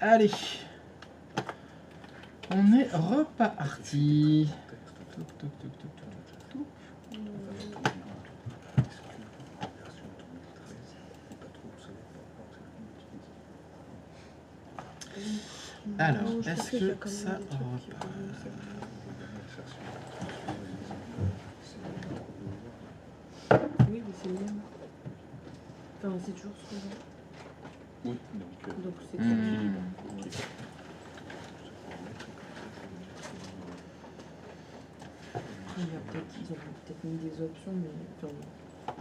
Allez. On est reparti. Touc, touc, touc, touc, touc, touc. Alors, est-ce que ça repart? Oui, mais c'est le même. Enfin, c'est toujours ce qu'on a. Oui, Donc c'est ils ont peut-être mis des options, mais enfin,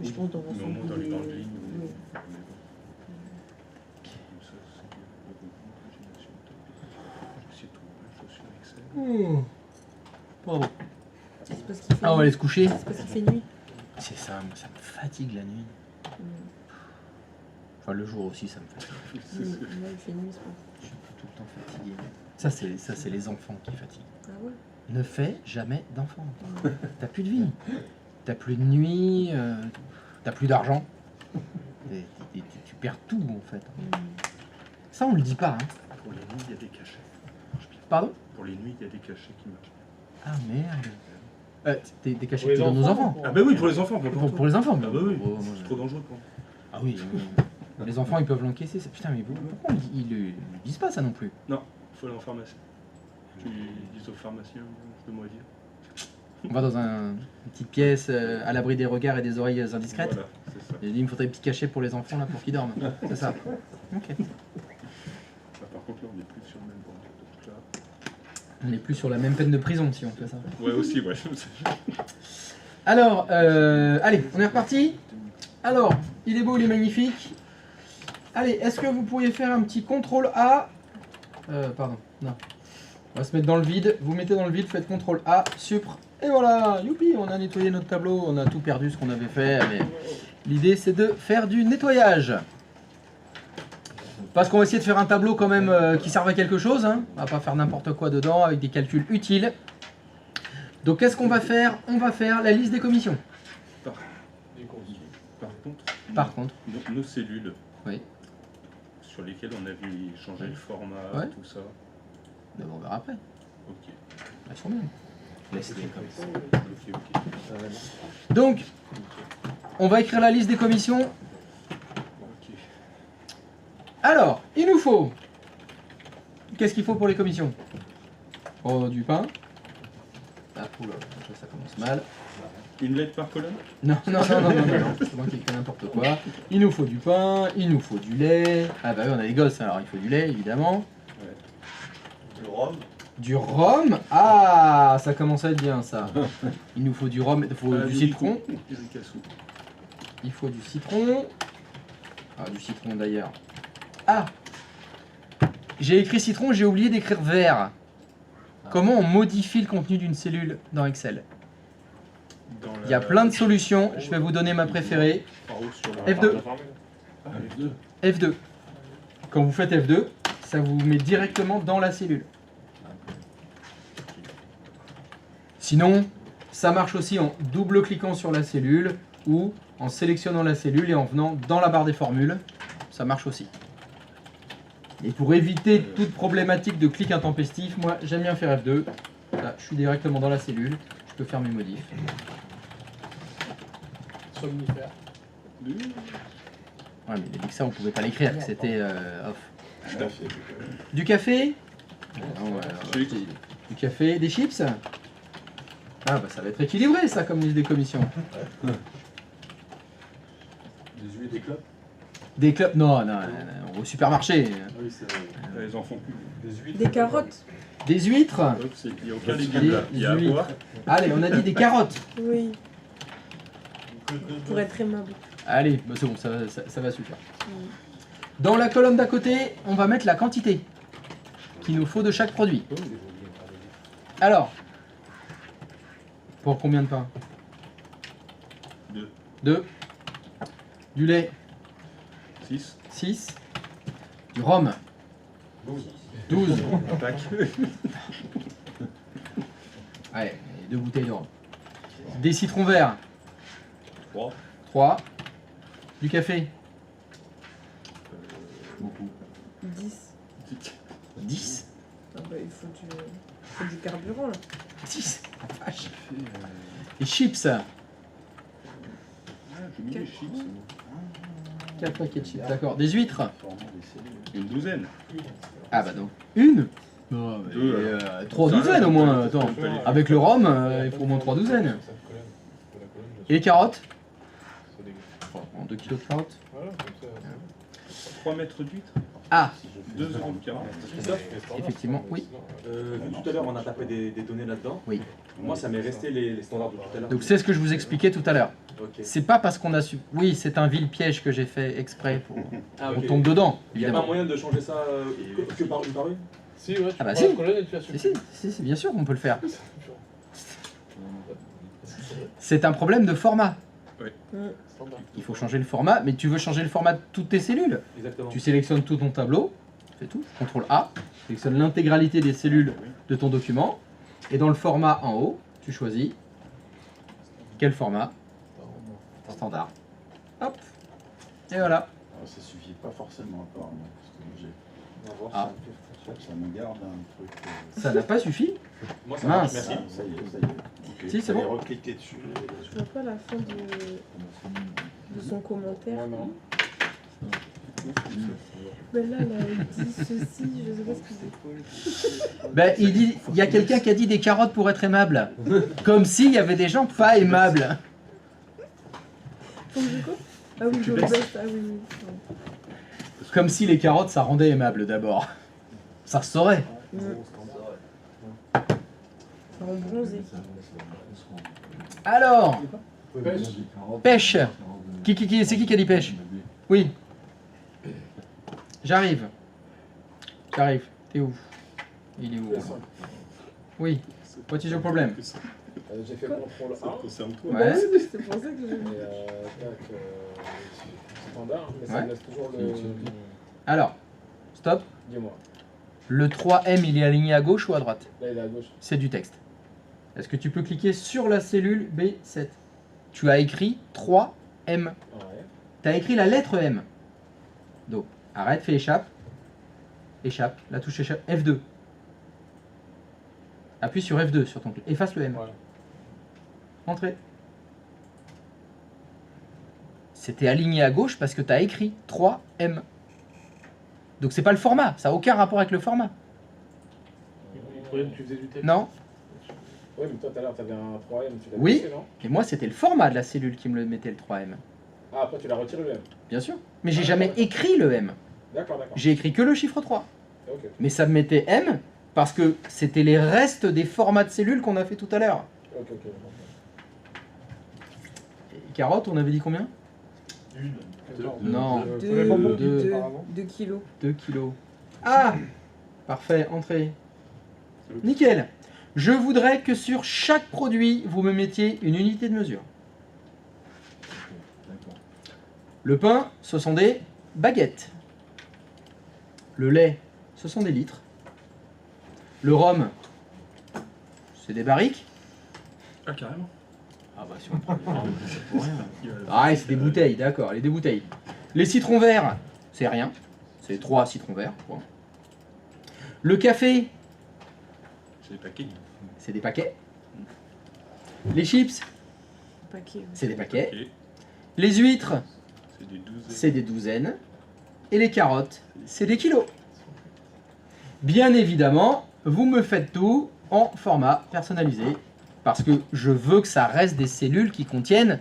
je pense dans l'ensemble dans les grandes lignes. Oui. Bravo. C'est parce qu'il fait Ah, on va nuit. aller se coucher. C'est parce qu'il fait nuit. C'est ça, moi ça me fatigue la nuit. Mm. Enfin le jour aussi ça me fatigue. Moi, il fait nuit, c'est pas. Je suis tout le temps fatigué. Ça c'est les enfants qui fatiguent. Ah ouais. Ne fais jamais d'enfants. T'as plus de vie. T'as plus de nuit, t'as plus d'argent. Tu perds tout en fait. Ça on le dit pas. Hein. Pour les nuits, il y a des cachets. Pardon? Pour les nuits, il y a des cachets qui marchent. Ah merde. Des cachets Pour que tu les donnes aux enfants. enfants. Ah bah oui, pour les enfants. Pour les enfants. Ah bah oui, Oh, moi, c'est trop dangereux pour moi. Ah oui. Les enfants ils peuvent l'encaisser. Putain mais pourquoi ils le disent pas ça non plus? Non, il faut aller en pharmacie. Tu dis au pharmacien de moi dire. On va dans une petite pièce à l'abri des regards et des oreilles indiscrètes. Voilà, c'est ça. Et il me faudrait des petits cachets pour les enfants là pour qu'ils dorment. C'est ça. Ok. Bah, par contre, là, on n'est plus sur le même point. Donc là... On n'est plus sur la même peine de prison si on fait ça. Ouais, aussi, ouais. Alors, allez, on est reparti. Alors, il est beau, il est magnifique. Allez, est-ce que vous pourriez faire un petit contrôle A? Pardon, non. On va se mettre dans le vide. Vous mettez dans le vide, faites contrôle A, supr. Et voilà, youpi, on a nettoyé notre tableau. On a tout perdu ce qu'on avait fait. Mais l'idée, c'est de faire du nettoyage. Parce qu'on va essayer de faire un tableau quand même qui serve à quelque chose. Hein. On va pas faire n'importe quoi dedans avec des calculs utiles. Donc qu'est-ce qu'on va faire? On va faire la liste des commissions. Par contre, Par contre, nos cellules, oui. sur lesquelles on a vu changer le format, Ouais. tout ça. Mais bon, on verra après. Ok. Elles sont bien. Laisse-les comme ça. Ok. Donc, on va écrire la liste des commissions. Ok. Alors, il nous faut... Qu'est-ce qu'il faut pour les commissions? Oh, du pain. Ah, oula, ça commence mal. Une lettre par colonne? Non, c'est moi qui écris n'importe quoi. Il nous faut du pain, il nous faut du lait. Ah bah oui, on a des gosses, alors il faut du lait, évidemment. Ouais. Le rhum. Du rhum. Ah, ça commence à être bien, ça. Il nous faut du rhum, il faut du citron. Il faut du citron. Ah, du citron d'ailleurs. Ah, j'ai écrit citron, j'ai oublié d'écrire vert. Comment on modifie le contenu d'une cellule dans Excel? Il y a plein de solutions, je vais vous donner ma préférée. F2. F2. Quand vous faites F2, ça vous met directement dans la cellule. Sinon, ça marche aussi en double-cliquant sur la cellule ou en sélectionnant la cellule et en venant dans la barre des formules. Ça marche aussi. Et pour éviter toute problématique de clic intempestif, moi j'aime bien faire F2. Là, je suis directement dans la cellule, je peux faire mes modifs. Somnifère. Ouais, mais il a dit que ça on pouvait pas l'écrire, que c'était off. Du café? Non, ouais, du café, des chips? Ah bah ça va être équilibré ça comme liste des commissions. Des huiles et des clopes. Des clubs? Non, on va au supermarché. Oui, c'est Les enfants plus. des huîtres. Des carottes. Des huîtres? Il n'y a aucun légume là. Il y a à huîtres. boire. Allez, on a dit des carottes. Oui, pour être aimable. Allez, bah c'est bon, ça va suffire. Dans la colonne d'à côté, on va mettre la quantité qu'il nous faut de chaque produit. Alors, pour combien de pain? 2. 2. Du lait? 6. 6. Du rhum? 12. Tac. Allez, 2 bouteilles de rhum. Des citrons verts? 3. 3. Du café? Beaucoup. 10. 10. Ah bah, il faut du carburant là. 10. La vache. Les chips. Ah, j'ai mis les chips. moi. 4 paquets de chips, d'accord. Des huîtres. Une douzaine. Ah bah donc une. Non, mais, Deux, 3 Ça, douzaines là, au moins. on peut Attends. les faire. Avec le rhum, il faut au moins 3 douzaines. Et les carottes? En 2 kilos de carottes. 3 mètres d'huître. Ah, 2,40 €. effectivement, oui. Tout à l'heure, on a tapé des données là-dedans. Oui. Moi, ça m'est resté les standards de tout à l'heure. Donc c'est ce que je vous expliquais tout à l'heure. Ok. C'est pas parce qu'on a su. Oui, c'est un vil piège que j'ai fait exprès pour. Ah, On ok. tombe dedans, Il n'y a pas évidemment. moyen de changer ça que par une? Si, ouais, tu Ah bah prends si. la colonne et tu la Si, bien sûr qu'on peut le faire. C'est un problème de format. Il faut changer le format, mais tu veux changer le format de toutes tes cellules. Exactement. Tu sélectionnes tout ton tableau, c'est tout, CTRL A, tu sélectionnes l'intégralité des cellules de ton document, et dans le format en haut, tu choisis quel format? Standard. Hop, et voilà. Ça suffit pas forcément apparemment, parce que j'ai. On va voir Ah. Ça me garde un truc. Ça n'a pas suffi? Moi, ça Mince. marche, merci. Ça y est, ça y est. Ok, Si, c'est vous allez bon. recliquer dessus. Je vois pas la fin de son commentaire. Ouais, non. Mais là, il dit ceci, je sais pas ce qu'il dit. Ben, il y a quelqu'un qui a dit des carottes pour être aimable. Comme s'il y avait des gens pas aimables. Faut que je coupe. Ah oui, je baisse. Ah oui, oui. Comme si les carottes, ça rendait aimable d'abord. Ça se saurait. Ça rend bronzé. Alors, Pêche. pêche. C'est qui a dit pêche? Oui. J'arrive. J'arrive. T'es où? Il est où? Oui. What is your problem? J'ai fait contrôle Ça 1. te concerne toi. Ouais. C'est pour ça que j'ai mis. Et tac, standard, mais ça Ouais. me laisse toujours le. Alors, stop. Dis-moi. Le 3M, il est aligné à gauche ou à droite? Là, il est à gauche. C'est du texte. Est-ce que tu peux cliquer sur la cellule B7? Tu as écrit 3M. Ouais. Tu as écrit la lettre M. Donc, arrête, fais échappe. Échappe, la touche échappe. F2. Appuie sur F2 sur ton clic. Efface le M. Voilà. Entrée. C'était aligné à gauche parce que tu as écrit 3M. Donc c'est pas le format, ça n'a aucun rapport avec le format. Il trouvait que tu faisais du texte. Non. Ouais, mais toi, tout à l'heure, t'avais un 3M, tu l'as Oui. baissé, non? Et moi c'était le format de la cellule qui me le mettait le 3M. Ah, après, tu l'as retiré le M. Bien sûr. Mais j'ai jamais écrit le M. D'accord, d'accord. J'ai écrit que le chiffre 3. Ok. Mais ça me mettait M parce que c'était les restes des formats de cellules qu'on a fait tout à l'heure. Ok. Et carottes, on avait dit combien? Non. Deux. 2 kilos. 2 kilos. Ah! Parfait, entrée. Nickel. Je voudrais que sur chaque produit, vous me mettiez une unité de mesure. Le pain, ce sont des baguettes. Le lait, ce sont des litres. Le rhum, c'est des barriques. Ah, carrément. Ah bah si on prend le rhum, c'est pour rien. Il va- Ah, c'est des bouteilles, d'accord, les des bouteilles. Les citrons verts, c'est rien. C'est 3 citrons verts. Point. Le café, C'est des paquets. c'est des paquets. Les chips, Paquet. c'est des paquets. Ok. Les huîtres, C'est des douzaines. c'est des douzaines. Et les carottes, c'est des kilos. Bien évidemment, vous me faites tout en format personnalisé. Parce que je veux que ça reste des cellules qui contiennent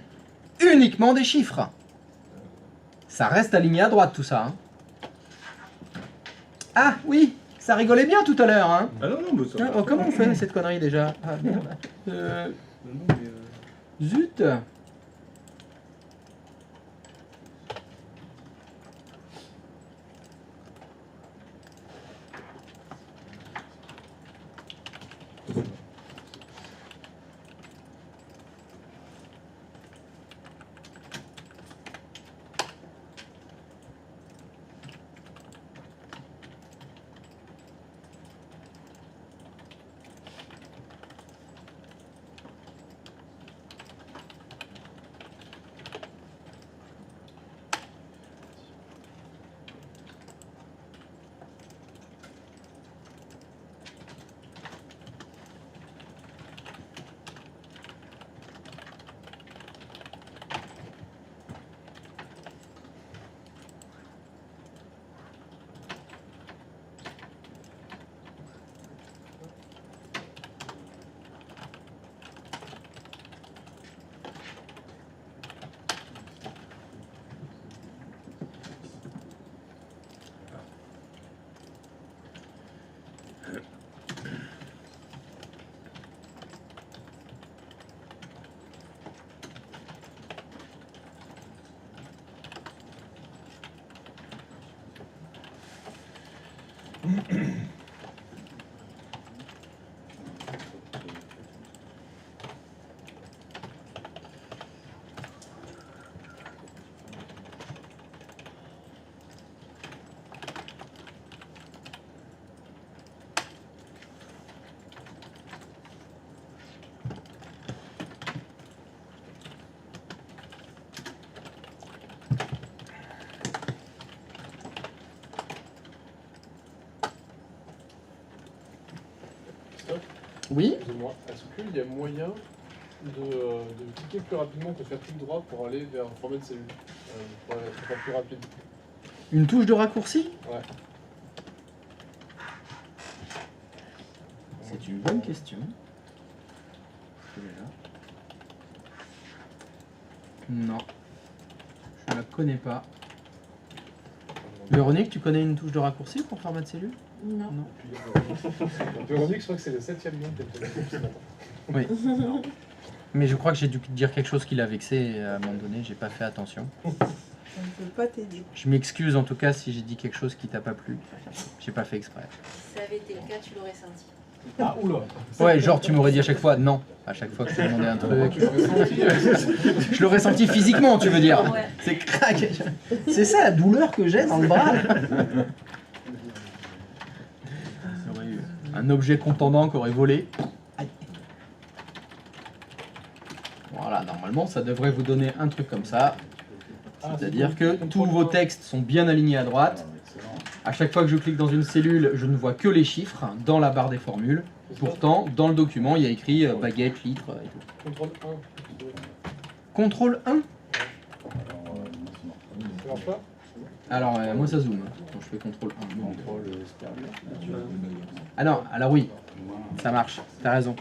uniquement des chiffres. Ça reste aligné à droite tout ça. Hein. Ah oui, ça rigolait bien tout à l'heure. Hein. Ah non, non, mais ça. Ah, oh, comment on fait cette connerie déjà? Ah merde. Non, non, mais, Zut. Oui. Excusez-moi, est-ce qu'il y a moyen de cliquer plus rapidement que faire clic droit pour aller vers un format de cellule pour faire plus rapide? Une touche de raccourci? Ouais. C'est une bonne question. Non. Je la connais pas. Véronique, tu connais une touche de raccourci pour format de cellule? Non. Non. Véronique, je crois que c'est le 7ème lien qu'elle te donne ce matin. Oui. Mais je crois que j'ai dû dire quelque chose qui l'a vexé à un moment donné, j'ai pas fait attention. Je ne peux pas t'aider. Je m'excuse en tout cas si j'ai dit quelque chose qui t'a pas plu. J'ai pas fait exprès. Si ça avait été le cas, tu l'aurais senti. Ah, oula. Ouais, genre tu m'aurais dit à chaque fois non. À chaque fois que je te demandais un truc. Je l'aurais senti physiquement, tu veux dire. Ouais. C'est crack. C'est ça la douleur que j'ai dans le bras. Il y aurait eu un objet contendant qui aurait volé. Aïe. Voilà, normalement ça devrait vous donner un truc comme ça. C'est-à-dire que tous vos textes sont bien alignés à droite. À chaque fois que je clique dans une cellule, je ne vois que les chiffres dans la barre des formules. Pourtant, dans le document, il y a écrit baguette, litre et tout. Contrôle 1. Contrôle 1. Ça marche pas? Alors, moi ça zoome quand je fais contrôle 1. Contrôle Sperluette. Ah non, alors oui, ça marche, t'as raison.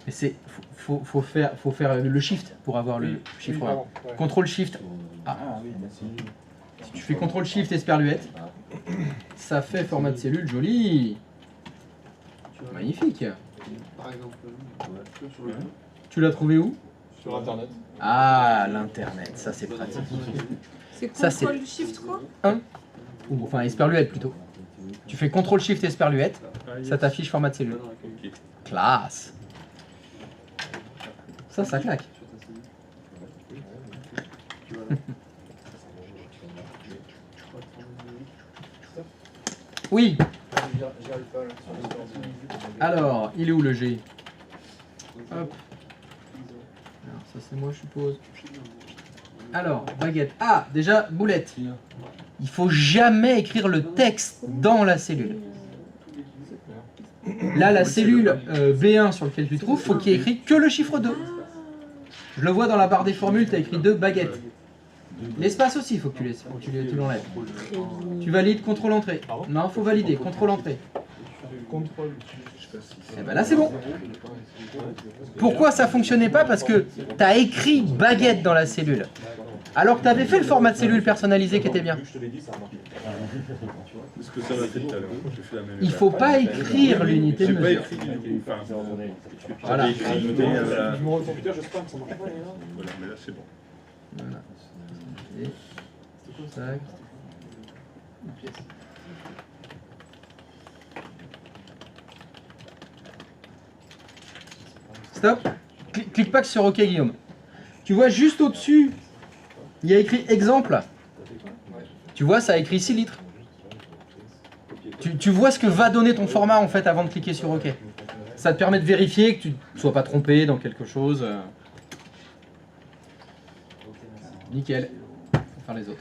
Mais c'est faut faire le shift pour avoir le chiffre 1. pardon, ouais. Contrôle shift. Ah oui, merci. Si tu fais contrôle shift Esperluette, ça fait format de cellule joli. Magnifique. Par exemple, sur le Tu l'as trouvé où? Sur internet. Ah, l'internet, ça c'est pratique. C'est Ça, c'est- contrôle shift quoi? Ou enfin Esperluette plutôt. Tu fais contrôle shift Esperluette, ça t'affiche format de cellule. Classe. Ça claque. Oui. Alors, il est où le G? Hop. Alors, ça c'est moi je suppose. Alors, baguette. Ah, déjà, boulette. Il faut jamais écrire le texte dans la cellule. Là, la cellule B1 sur laquelle tu te trouves, faut qu'il y ait écrit que le chiffre 2. Je le vois dans la barre des formules, tu as écrit 2 baguettes. L'espace aussi, il faut que tu laisses, tu l'enlèves. Tu valides contrôle entrée. Non, faut valider contrôle entrée. Contrôle. Et ben là, c'est bon. Pourquoi ça fonctionnait pas? Parce que tu as écrit baguette dans la cellule. Alors que tu avais fait le format de cellule personnalisé qui était bien. Vu que je te l'ai dit, ça a marché. Parce que ça m'a fait tout à l'heure. J'ai fait la même Il erreur. faut pas écrire l'unité de J'ai pas mesure. écrit l'unité. Enfin, Voilà. j'avais écrit l'unité. Je me rends compte, putain, je spam, ça marche pas. Voilà, mais là c'est bon. Voilà. Et... tac. Stop. Clique pas que sur OK, Guillaume. Tu vois juste au-dessus, il y a écrit exemple. Tu vois, ça a écrit 6 litres. Tu vois ce que va donner ton format en fait avant de cliquer sur OK. Ça te permet de vérifier que tu ne sois pas trompé dans quelque chose. Nickel. On va faire les autres.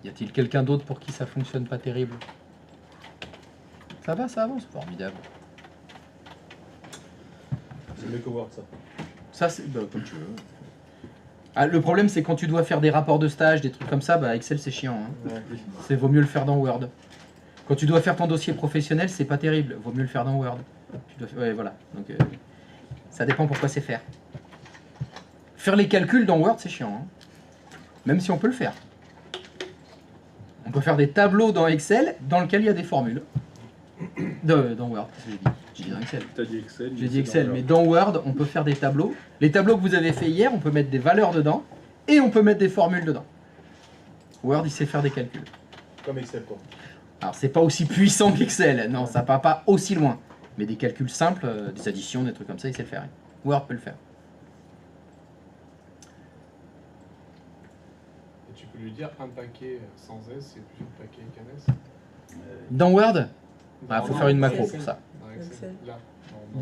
Y a-t-il quelqu'un d'autre pour qui ça fonctionne pas terrible? Ça va, ça avance, formidable. C'est mieux que Word, ça. Ça, c'est bah, comme tu veux. Ah, le problème, c'est quand tu dois faire des rapports de stage, des trucs comme ça, bah Excel c'est chiant. Hein. C'est vaut mieux le faire dans Word. Quand tu dois faire ton dossier professionnel, c'est pas terrible. Vaut mieux le faire dans Word. Ouais, voilà. Donc, ça dépend pourquoi c'est faire. Faire les calculs dans Word, c'est chiant. Hein. Même si on peut le faire. On peut faire des tableaux dans Excel dans lesquels il y a des formules. Dans Word, qu'est-ce que j'ai dit ? J'ai dit dans Excel. T'as dit Excel. J'ai dit c'est Excel, dans mais dans Word, on peut faire des tableaux. Les tableaux que vous avez fait hier, on peut mettre des valeurs dedans et on peut mettre des formules dedans. Word, il sait faire des calculs. Comme Excel, quoi. Alors, c'est pas aussi puissant qu'Excel, non, ça va pas aussi loin. Mais des calculs simples, des additions, des trucs comme ça, il sait le faire. Word peut le faire. Et tu peux lui dire un paquet sans S et plusieurs paquets qu'un S. Dans Word, il Non, faut non, faire une dans macro Excel. pour ça. Dans Excel. Excel. Là.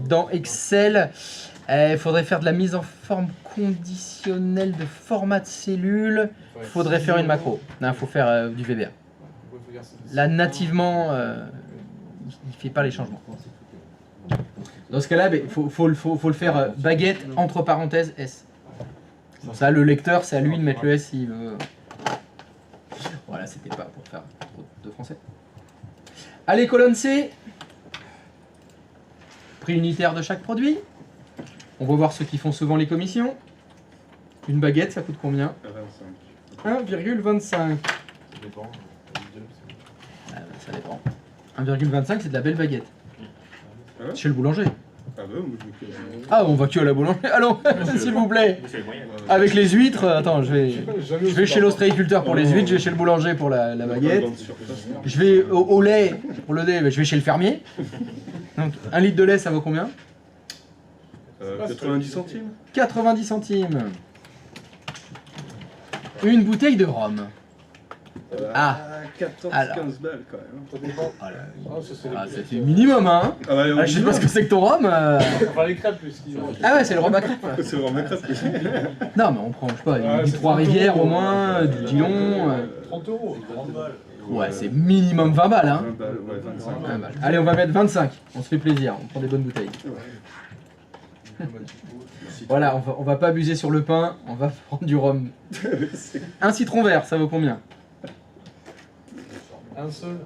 Dans Excel, il faudrait faire de la mise en forme conditionnelle de format de cellule. Il faudrait faire une macro. Non, il faut faire du VBA. Là, nativement, il ne fait pas les changements. Dans ce cas-là, il faut le faire baguette entre parenthèses S. Bon, ça, le lecteur, c'est à lui de mettre le S s'il veut. Voilà, c'était pas pour faire trop de français. Allez, colonne C. Prix unitaire de chaque produit. On va voir ceux qui font souvent les commissions. Une baguette, ça coûte combien? 25. 1,25. Ça dépend. Ça dépend. 1,25, c'est de la belle baguette. Ah ouais Chez le boulanger. Ah bah, moi je me dis Ah, on va que à la boulangerie. Allons, s'il vous plaît. Avec les huîtres, attends, je vais chez l'ostréiculteur pour les huîtres, je vais chez le boulanger pour la baguette. Je vais au lait, pour le lait, je vais chez le fermier. Donc, 1 litre de lait, ça vaut combien? 90 centimes. 90 centimes. Une bouteille de rhum. Ah. 14, Alors. 15 balles quand même. Ça dépend. Ah, là, Ah, ça, c'est ah, les- ça fait minimum, hein. Ah ouais, Ah, je sais pas ce que c'est que ton rhum. Enfin, les crêpes, plus. Ah ouais, c'est le rhum à crêpes. C'est vraiment crêpe. Non, mais on prend, je sais pas, Ouais, du c'est 3 rivières 30 au euros. moins, du Dillon. 30 euros. Ouais, c'est minimum 20 balles, hein. 20 balles, ouais, 25. 20 balles. Allez, on va mettre 25. On se fait plaisir, on prend des bonnes bouteilles. Voilà, on va pas abuser sur le pain, on va prendre du rhum. Un citron vert, ça vaut combien? Un seul,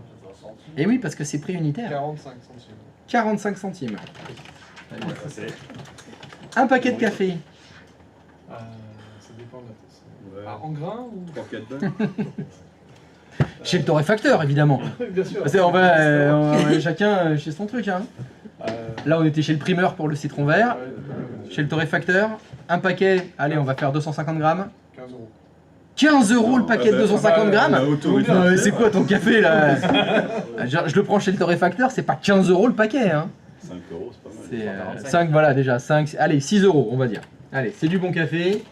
Eh oui, parce que c'est prix unitaire. 45 centimes. 45 centimes. Un paquet de café. Ça dépend de la tasse. Ouais. Ah, en grain ou 3-4 balles. Chez le torréfacteur, évidemment. Bien sûr. Parce qu'on va chacun chez son truc. Hein. Là, on était chez le primeur pour le citron vert. Chez le torréfacteur, un paquet, allez, on va faire 250 grammes. 15 euros. 15 euros le paquet de 250 grammes. Non, mais c'est quoi ton café là? Je le prends chez le torréfacteur, c'est pas 15 euros le paquet. Hein. 5 euros, c'est pas mal. C'est 5, voilà déjà, 5, allez, 6 euros on va dire. Allez, c'est du bon café.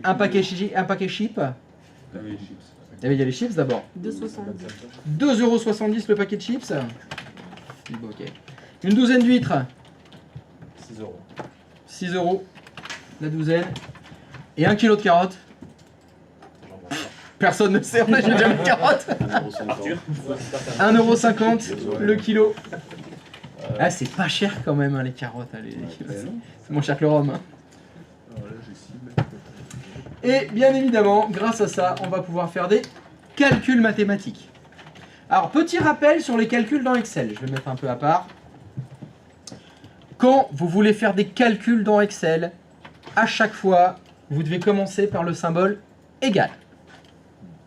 Un paquet chip. Ah oui, chips. Eh bien, il y a les chips d'abord. 2,70. 2,70€ le paquet de chips. Bon, ok. Une douzaine d'huîtres. 6 euros. 6 euros la douzaine. Et 1 kilo de carottes. Personne ne sait, on a déjà mis carottes. 1,50€ le kilo. Ah, c'est pas cher quand même, hein, les carottes. Hein, c'est moins cher que le rhum. Hein. Alors là, j'ai 6 Et bien évidemment, grâce à ça, on va pouvoir faire des calculs mathématiques. Alors, petit rappel sur les calculs dans Excel. Je vais mettre un peu à part. Quand vous voulez faire des calculs dans Excel, à chaque fois, vous devez commencer par le symbole égal.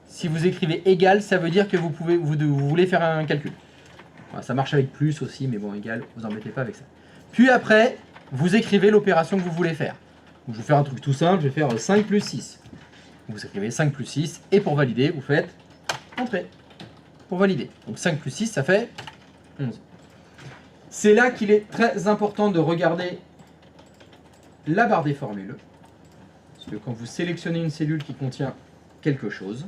Si vous écrivez égal, ça veut dire que vous voulez faire un calcul. Enfin, ça marche avec plus aussi, mais bon, égal, vous embêtez pas avec ça. Puis après, vous écrivez l'opération que vous voulez faire. Donc, je vais faire un truc tout simple, je vais faire 5 plus 6. Vous écrivez 5 plus 6, et pour valider, vous faites entrée. Pour valider. Donc 5 plus 6, ça fait 11. C'est là qu'il est très important de regarder la barre des formules. Parce que quand vous sélectionnez une cellule qui contient quelque chose,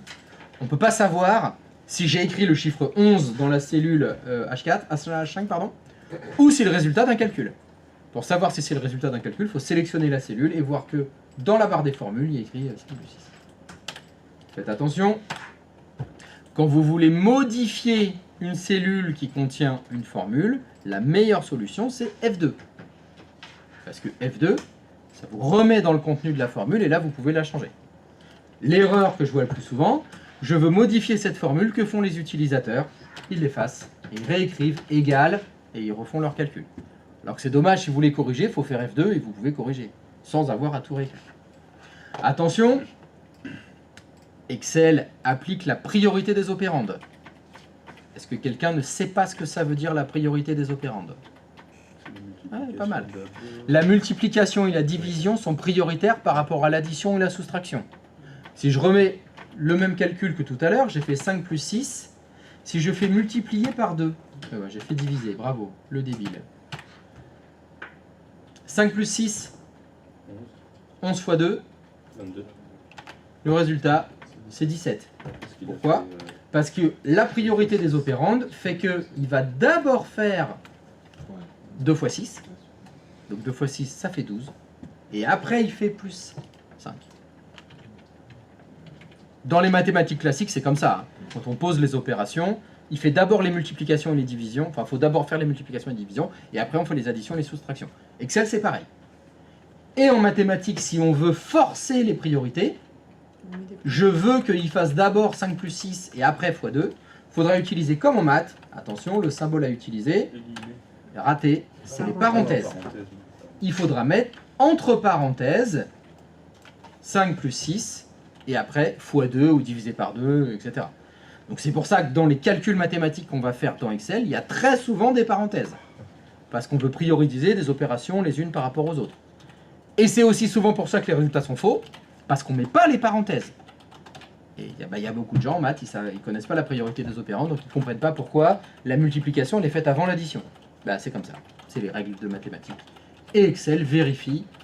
on ne peut pas savoir si j'ai écrit le chiffre 11 dans la cellule H5, pardon, ou si c'est le résultat d'un calcul. Pour savoir si c'est le résultat d'un calcul, il faut sélectionner la cellule et voir que dans la barre des formules, il y a écrit 5 plus 6. Faites attention, quand vous voulez modifier une cellule qui contient une formule, la meilleure solution c'est F2. Parce que F2, ça vous remet dans le contenu de la formule et là vous pouvez la changer. L'erreur que je vois le plus souvent, je veux modifier cette formule, que font les utilisateurs? Ils l'effacent, ils réécrivent égal et ils refont leur calcul. Alors que c'est dommage, si vous voulez corriger, il faut faire F2 et vous pouvez corriger, sans avoir à tout réécrire. Attention, Excel applique la priorité des opérandes. Est-ce que quelqu'un ne sait pas ce que ça veut dire la priorité des opérandes? Ouais, pas mal. La multiplication et la division sont prioritaires par rapport à l'addition et la soustraction. Si je remets le même calcul que tout à l'heure, j'ai fait 5 plus 6. Si je fais multiplier par 2, j'ai fait diviser, bravo, le débile. 5 plus 6, 11 fois 2, 22. le résultat, c'est 17. Pourquoi? Parce que la priorité des opérandes fait qu'il va d'abord faire 2 fois 6. Donc 2 fois 6, ça fait 12. Et après, il fait plus 5. Dans les mathématiques classiques, c'est comme ça. Quand on pose les opérations, il fait d'abord les multiplications et les divisions. Enfin, il faut d'abord faire les multiplications et les divisions. Et après, on fait les additions et les soustractions. Excel, c'est pareil. Et en mathématiques, si on veut forcer les priorités, je veux qu'il fasse d'abord 5 plus 6 et après x2. Il faudra utiliser comme en maths, attention, le symbole à utiliser, raté, c'est les parenthèses. Il faudra mettre entre parenthèses 5 plus 6 et après x2 ou divisé par 2, etc. Donc c'est pour ça que dans les calculs mathématiques qu'on va faire dans Excel, il y a très souvent des parenthèses. Parce qu'on veut prioriser des opérations les unes par rapport aux autres. Et c'est aussi souvent pour ça que les résultats sont faux, parce qu'on ne met pas les parenthèses. Et il y a beaucoup de gens en maths, ils ne connaissent pas la priorité des opérandes, donc ils ne comprennent pas pourquoi la multiplication elle est faite avant l'addition. C'est comme ça, c'est les règles de mathématiques. Et Excel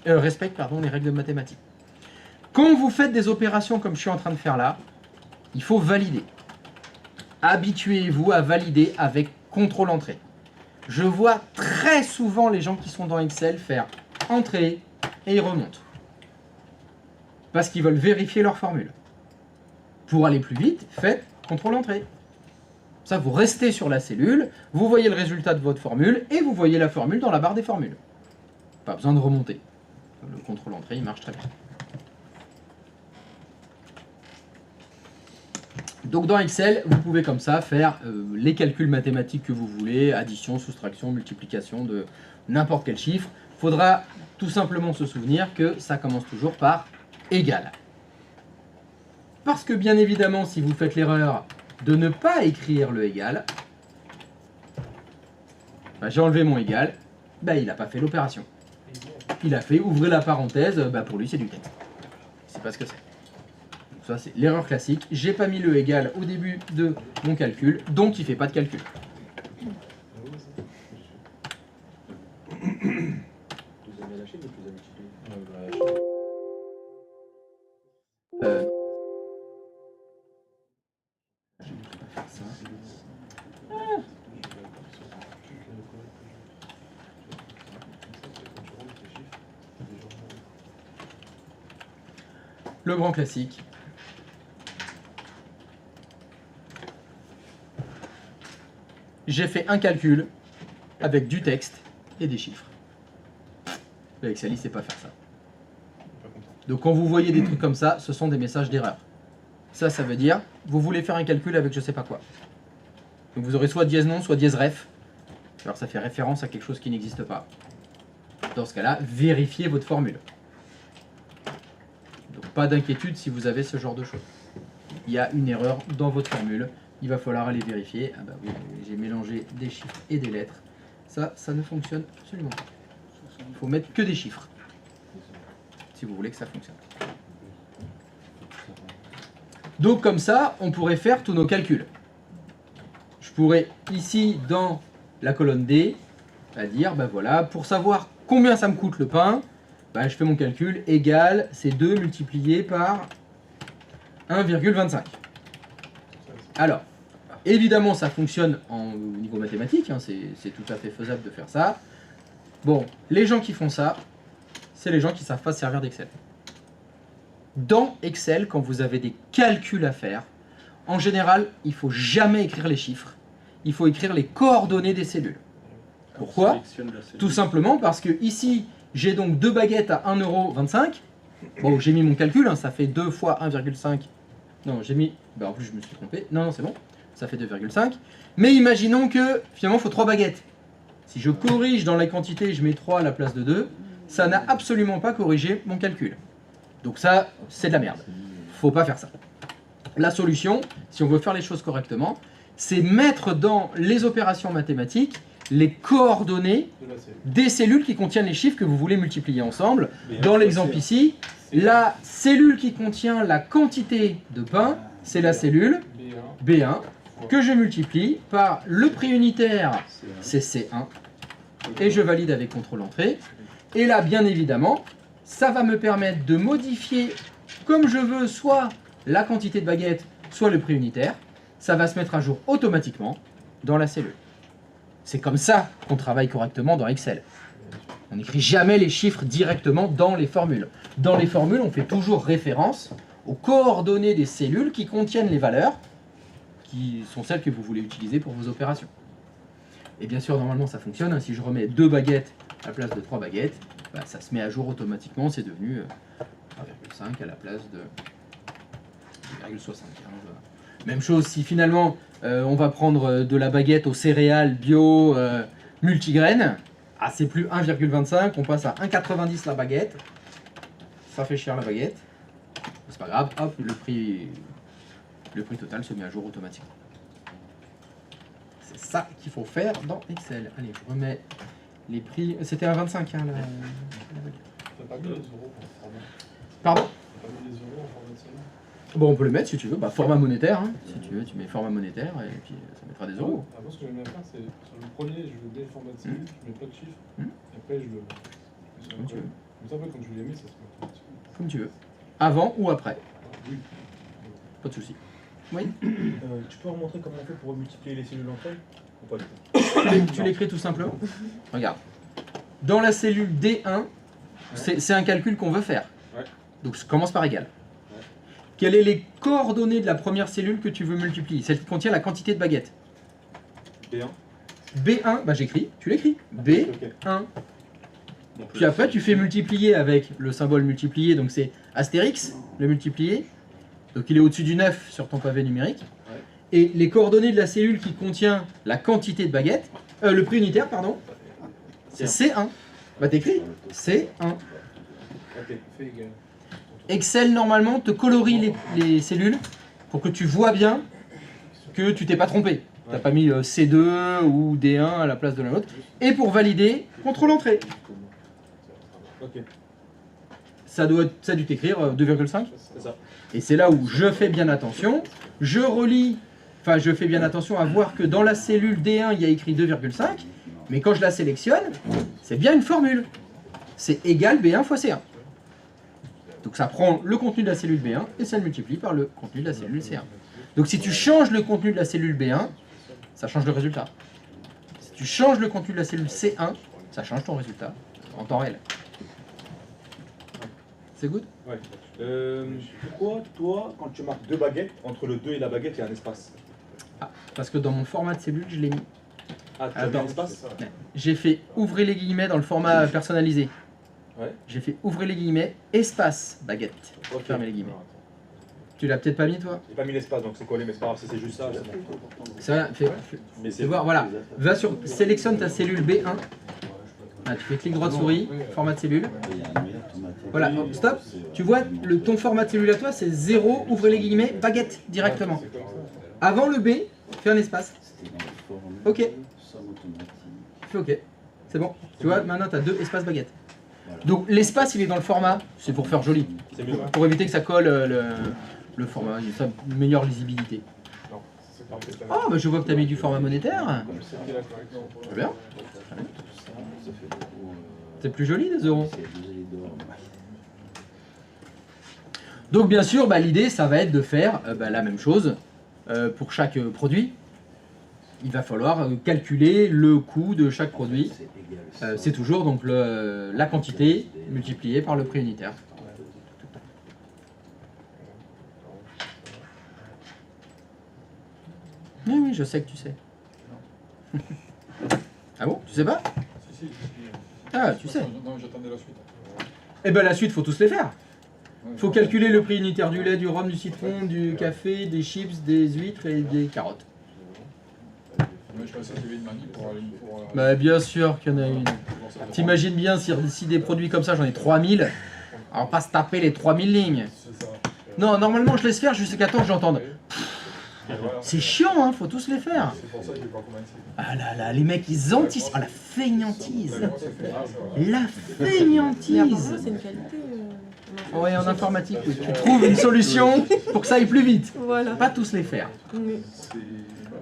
respecte les règles de mathématiques. Quand vous faites des opérations comme je suis en train de faire là, il faut valider. Habituez-vous à valider avec contrôle-entrée. Je vois très souvent les gens qui sont dans Excel faire entrée et ils remontent. Parce qu'ils veulent vérifier leur formule. Pour aller plus vite, faites contrôle-entrée. Ça, vous restez sur la cellule, vous voyez le résultat de votre formule et vous voyez la formule dans la barre des formules. Pas besoin de remonter. Le contrôle-entrée, il marche très bien. Donc dans Excel, vous pouvez comme ça faire les calculs mathématiques que vous voulez, addition, soustraction, multiplication de n'importe quel chiffre. Il faudra tout simplement se souvenir que ça commence toujours par égal. Parce que bien évidemment, si vous faites l'erreur de ne pas écrire le égal, j'ai enlevé mon égal, il n'a pas fait l'opération. Il a fait ouvrir la parenthèse, pour lui c'est du texte. C'est pas ce que c'est. Ça, c'est l'erreur classique. J'ai pas mis le égal au début de mon calcul, donc il fait pas de calcul. Le grand classique. J'ai fait un calcul avec du texte et des chiffres. Le Excel, il ne sait pas faire ça. Donc quand vous voyez des trucs comme ça, ce sont des messages d'erreur. Ça veut dire, vous voulez faire un calcul avec je sais pas quoi. Donc vous aurez soit dièse non, soit dièse ref. Alors ça fait référence à quelque chose qui n'existe pas. Dans ce cas-là, vérifiez votre formule. Donc pas d'inquiétude si vous avez ce genre de choses. Il y a une erreur dans votre formule. Il va falloir aller vérifier. Ah bah oui, j'ai mélangé des chiffres et des lettres. Ça ne fonctionne absolument pas. Il faut mettre que des chiffres. Si vous voulez que ça fonctionne. Donc comme ça, on pourrait faire tous nos calculs. Je pourrais ici, dans la colonne D, dire, voilà, pour savoir combien ça me coûte le pain, je fais mon calcul, égal, c'est 2 multiplié par 1,25. Alors, évidemment, ça fonctionne au niveau mathématique, c'est tout à fait faisable de faire ça. Bon, les gens qui font ça, c'est les gens qui ne savent pas se servir d'Excel. Dans Excel, quand vous avez des calculs à faire, en général, il ne faut jamais écrire les chiffres, il faut écrire les coordonnées des cellules. Pourquoi? Tout simplement parce que ici, j'ai donc 2 baguettes à 1,25 €. Bon, j'ai mis mon calcul, ça fait 2 fois 1,5. Non, j'ai mis... en plus, je me suis trompé. Non, c'est bon. Ça fait 2,5. Mais imaginons que, finalement, il faut 3 baguettes. Si je corrige dans la quantité, je mets 3 à la place de 2, ça n'a absolument pas corrigé mon calcul. Donc ça, c'est de la merde. Faut pas faire ça. La solution, si on veut faire les choses correctement, c'est mettre dans les opérations mathématiques les coordonnées De la cellule. des cellules qui contiennent les chiffres que vous voulez multiplier ensemble. Dans l'exemple ici, la cellule qui contient la quantité de pain, c'est la cellule B1. B1 que je multiplie par le prix unitaire, c'est C1, et je valide avec contrôle entrée. Et là, bien évidemment, ça va me permettre de modifier comme je veux soit la quantité de baguettes, soit le prix unitaire. Ça va se mettre à jour automatiquement dans la cellule. C'est comme ça qu'on travaille correctement dans Excel. On n'écrit jamais les chiffres directement dans les formules. Dans les formules, on fait toujours référence aux coordonnées des cellules qui contiennent les valeurs, qui sont celles que vous voulez utiliser pour vos opérations. Et bien sûr, normalement, ça fonctionne. Si je remets 2 baguettes à la place de 3 baguettes, bah, ça se met à jour automatiquement. C'est devenu 3,5 à la place de 2,75. Même chose, si finalement, on va prendre de la baguette aux céréales bio multigraines, ah, c'est plus 1,25, on passe à 1,90 la baguette. Ça fait cher la baguette. C'est pas grave, hop, le prix total se met à jour automatiquement. C'est ça qu'il faut faire dans Excel. Allez, je remets les prix. C'était à 25, hein, la baguette. T'as pas mis les euros en format. Pardon? T'as pas mis les euros en format de cellule. Bon, on peut le mettre si tu veux. Bah, format monétaire, hein. Si tu veux, tu mets format monétaire et puis ça mettra des euros. Avant, ce que j'aime bien faire, c'est sur le premier, je mets le format de cellule, je mets pas de chiffres, et après je le. Comme tu veux. Comme ça, après, quand je l'ai mis, ça se met automatiquement. Comme tu veux. Avant ou après. Oui. Pas de souci. Oui. Tu peux remontrer comment on fait pour multiplier les cellules entre elles ou pas du tout? Tu l'écris tout simplement. Regarde. Dans la cellule D1, c'est un calcul qu'on veut faire. Ouais. Donc je commence par égal. Ouais. Quelles sont les coordonnées de la première cellule que tu veux multiplier? Celle qui contient la quantité de baguettes. B1. B1, bah j'écris, tu l'écris. B1. Donc, Puis après tu fais multiplier avec le symbole multiplié, donc c'est Astérix, le multiplié. Donc il est au-dessus du 9 sur ton pavé numérique. Ouais. Et les coordonnées de la cellule qui contient la quantité de baguettes, le prix unitaire, pardon, c'est C1. Bah t'écris C1. Ok, fais égal. Excel normalement te colorie les cellules pour que tu vois bien que tu t'es pas trompé. T'as pas mis C2 ou D1 à la place de la nôtre. Et pour valider, contrôle entrée. Ok, Ça a dû t'écrire 2,5. c'est ça. Et c'est là où je fais bien attention. Je fais bien attention à voir que dans la cellule D1, il y a écrit 2,5. Mais quand je la sélectionne, c'est bien une formule. C'est égal B1 fois C1. Donc ça prend le contenu de la cellule B1 et ça le multiplie par le contenu de la cellule C1. Donc si tu changes le contenu de la cellule B1, ça change le résultat. Si tu changes le contenu de la cellule C1, ça change ton résultat en temps réel. C'est good? Ouais. Pourquoi, toi, quand tu marques 2 baguettes, entre le 2 et la baguette, il y a un espace? Parce que dans mon format de cellule, je l'ai mis. Ah, tu as mis Attends. un espace? J'ai fait ouvrez les guillemets dans le format personnalisé. Ouais. J'ai fait ouvrez les guillemets, espace, baguette. Ok. Fermez les guillemets. Tu l'as peut-être pas mis toi? J'ai pas mis l'espace, donc c'est collé, mais c'est pas grave, si c'est juste ça, c'est bon. C'est rien, Mais fais voir, voilà. Va sur, sélectionne ta cellule B1. Ah, tu fais clic droit de souris, format de cellule. Voilà, hop, stop. Tu vois, ton format de cellule à toi, c'est 0, ouvrez les guillemets, baguette, directement. C'est comme ça. Avant le B, fais un espace. Ok. Fais OK. C'est bon. Tu vois, maintenant tu as 2 espaces baguettes. Donc l'espace, il est dans le format. C'est pour faire joli. C'est mieux. Pour éviter que ça colle le format. Ça meilleure lisibilité. Non, c'est parfait. Oh, bah je vois que tu as mis du format monétaire. C'était la correction. Très bien. C'est plus joli des euros. Donc bien sûr, bah, l'idée, ça va être de faire la même chose pour chaque produit. Il va falloir calculer le coût de chaque produit. C'est toujours donc la quantité multipliée par le prix unitaire. Oui, oui, je sais que tu sais. Ah bon? Tu sais pas? Si, si. Ah, tu sais. Non, j'attendais la suite. Eh ben la suite, faut tous les faire. Faut calculer le prix unitaire du lait, du rhum, du citron, du café, des chips, des huîtres et des carottes. Mais je pensais qu'il y avait une manie pour aller. Bah bien sûr qu'il y en a une. T'imagines bien si des produits comme ça, j'en ai 3000, on va pas se taper les 3000 lignes. C'est ça. Non, normalement je laisse faire jusqu'à temps que j'entende. C'est chiant, hein, faut tous les faire. C'est pour ça qu'il est pas convaincu. Ah là là, les mecs, ils anticipent. Ah, la feignantise. La Mais apparemment, feignantise. c'est une qualité. Ouais, en informatique, oui. Tu trouves une solution pour que ça aille plus vite. Voilà. Pas tous les faire. Mais-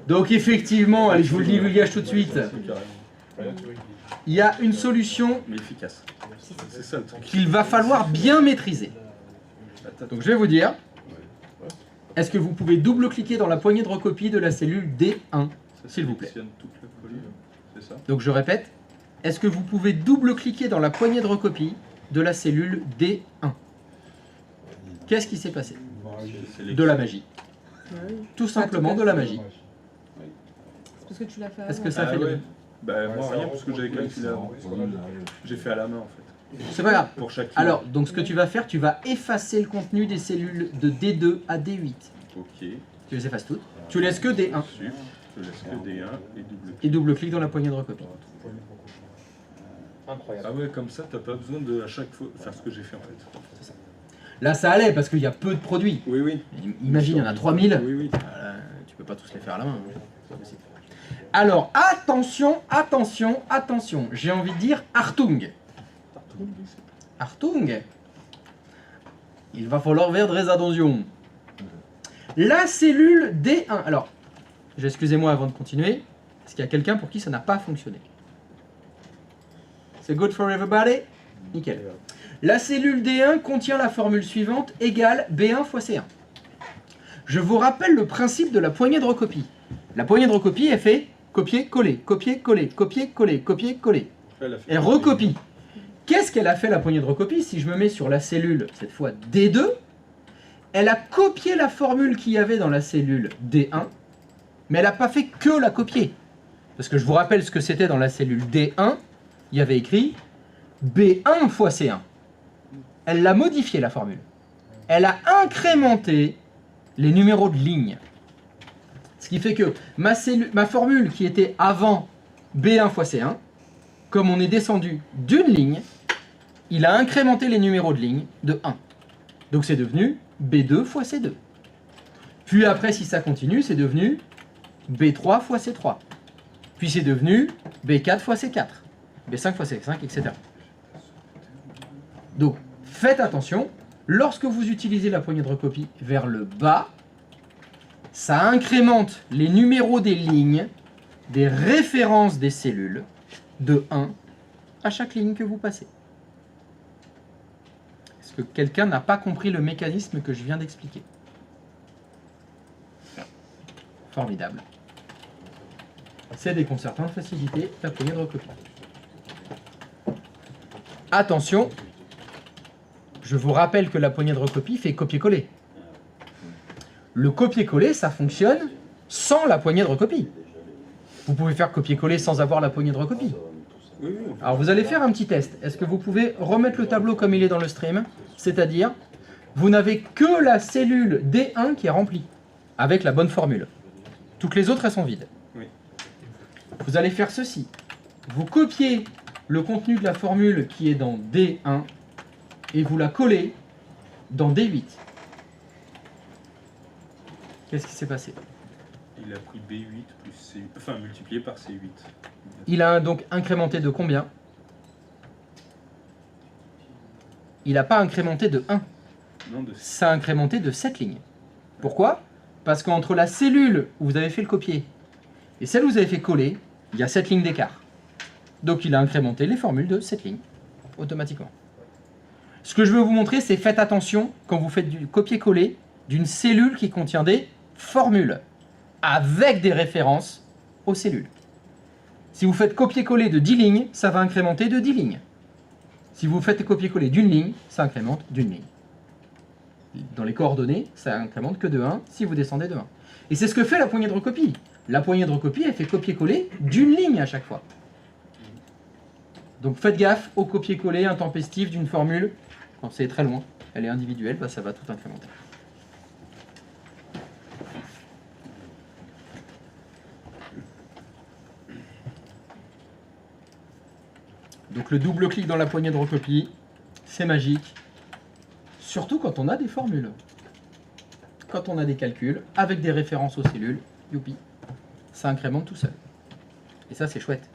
Donc effectivement, allez, je vous le divulgage tout de suite. Il y a une solution Mais efficace. C'est ça le truc. qu'il va falloir bien maîtriser. Donc je vais vous dire. Est-ce que vous pouvez double-cliquer dans la poignée de recopie de la cellule D1, s'il vous plaît? Toute la colline, c'est ça? Donc je répète. Est-ce que vous pouvez double-cliquer dans la poignée de recopie de la cellule D1? Qu'est-ce qui s'est passé? De la magie. Ah oui. Tout simplement de la magie. C'est parce que tu l'as fait Est-ce avant. que ça fait ouais. de... Bah moi rien parce que j'avais calculé avant. J'ai fait à la main en fait. C'est pas grave. Pour chaque. Alors, donc ce que tu vas faire, tu vas effacer le contenu des cellules de D2 à D8. Ok. Tu les effaces toutes. Tu laisses que D1 Super. Je laisse que D1 et double. et double-clique dans la poignée de recopie. Incroyable. Ah ouais, comme ça t'as pas besoin de à chaque fois faire ce que j'ai fait en fait. Là, ça allait parce qu'il y a peu de produits. Oui oui. Imagine, il y en a 3000. Oui oui. Tu peux pas tous les faire à la main. C'est pas possible. Alors, attention, attention, attention. J'ai envie de dire Artung. Artung. Il va falloir faire très attention. La cellule D1. Alors, excusez-moi avant de continuer. Est-ce qu'il y a quelqu'un pour qui ça n'a pas fonctionné? C'est good for everybody? Nickel. La cellule D1 contient la formule suivante égale B1 fois C1. Je vous rappelle le principe de la poignée de recopie. La poignée de recopie, elle fait copier-coller, copier-coller, copier-coller, copier-coller. Elle recopie. Qu'est-ce qu'elle a fait la poignée de recopie? Si je me mets sur la cellule, cette fois D2, elle a copié la formule qu'il y avait dans la cellule D1, mais elle n'a pas fait que la copier. Parce que je vous rappelle ce que c'était dans la cellule D1, il y avait écrit B1 fois C1. Elle l'a modifié la formule. Elle a incrémenté les numéros de ligne. Ce qui fait que ma formule qui était avant B1 fois C1, comme on est descendu d'une ligne, il a incrémenté les numéros de ligne de 1. Donc c'est devenu B2 fois C2. Puis après, si ça continue, c'est devenu B3 fois C3. Puis c'est devenu B4 fois C4. B5 fois C5, etc. Donc faites attention, lorsque vous utilisez la poignée de recopie vers le bas, ça incrémente les numéros des lignes, des références des cellules, de 1 à chaque ligne que vous passez. Est-ce que quelqu'un n'a pas compris le mécanisme que je viens d'expliquer? Formidable. C'est déconcertant de faciliter la poignée de recopie. Attention, je vous rappelle que la poignée de recopie fait copier-coller. Le copier-coller, ça fonctionne sans la poignée de recopie. Vous pouvez faire copier-coller sans avoir la poignée de recopie. Alors vous allez faire un petit test. Est-ce que vous pouvez remettre le tableau comme il est dans le stream? C'est-à-dire, vous n'avez que la cellule D1 qui est remplie, avec la bonne formule. Toutes les autres, elles sont vides. Oui. Vous allez faire ceci. Vous copiez le contenu de la formule qui est dans D1 et vous la collez dans D8. Qu'est-ce qui s'est passé? Il a pris B8 plus C8, enfin multiplié par C8. Il a donc incrémenté de combien? Il n'a pas incrémenté de 1. Non, de Ça a incrémenté de 7 lignes. Pourquoi? Parce qu'entre la cellule où vous avez fait le copier et celle où vous avez fait coller, il y a 7 lignes d'écart. Donc il a incrémenté les formules de 7 lignes, automatiquement. Ce que je veux vous montrer, c'est faites attention quand vous faites du copier-coller d'une cellule qui contient des formules, avec des références aux cellules. Si vous faites copier-coller de 10 lignes, ça va incrémenter de 10 lignes. Si vous faites copier-coller d'une ligne, ça incrémente d'une ligne. Dans les coordonnées, ça incrémente que de 1 si vous descendez de 1. Et c'est ce que fait la poignée de recopie. La poignée de recopie, elle fait copier-coller d'une ligne à chaque fois. Donc faites gaffe au copier-coller intempestif d'une formule. Quand c'est très loin, elle est individuelle, bah ça va tout incrémenter. Donc le double-clic dans la poignée de recopie, c'est magique. Surtout quand on a des formules. quand on a des calculs avec des références aux cellules, youpi, ça incrémente tout seul. Et ça, c'est chouette.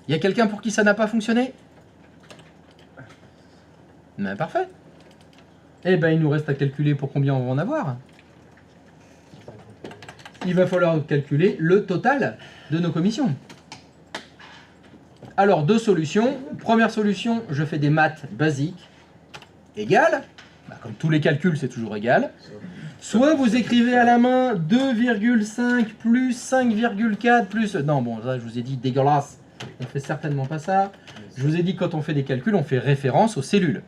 Il y a quelqu'un pour qui ça n'a pas fonctionné? Ben, parfait. Eh ben, il nous reste à calculer pour combien on va en avoir. Il va falloir calculer le total de nos commissions. Alors, deux solutions. Première solution, je fais des maths basiques. Égal. Bah, comme tous les calculs, c'est toujours égal. Soit vous écrivez à la main 2,5 plus 5,4 plus... Non, bon, ça, je vous ai dit, dégueulasse. On fait certainement pas ça. Je vous ai dit, quand on fait des calculs, on fait référence aux cellules.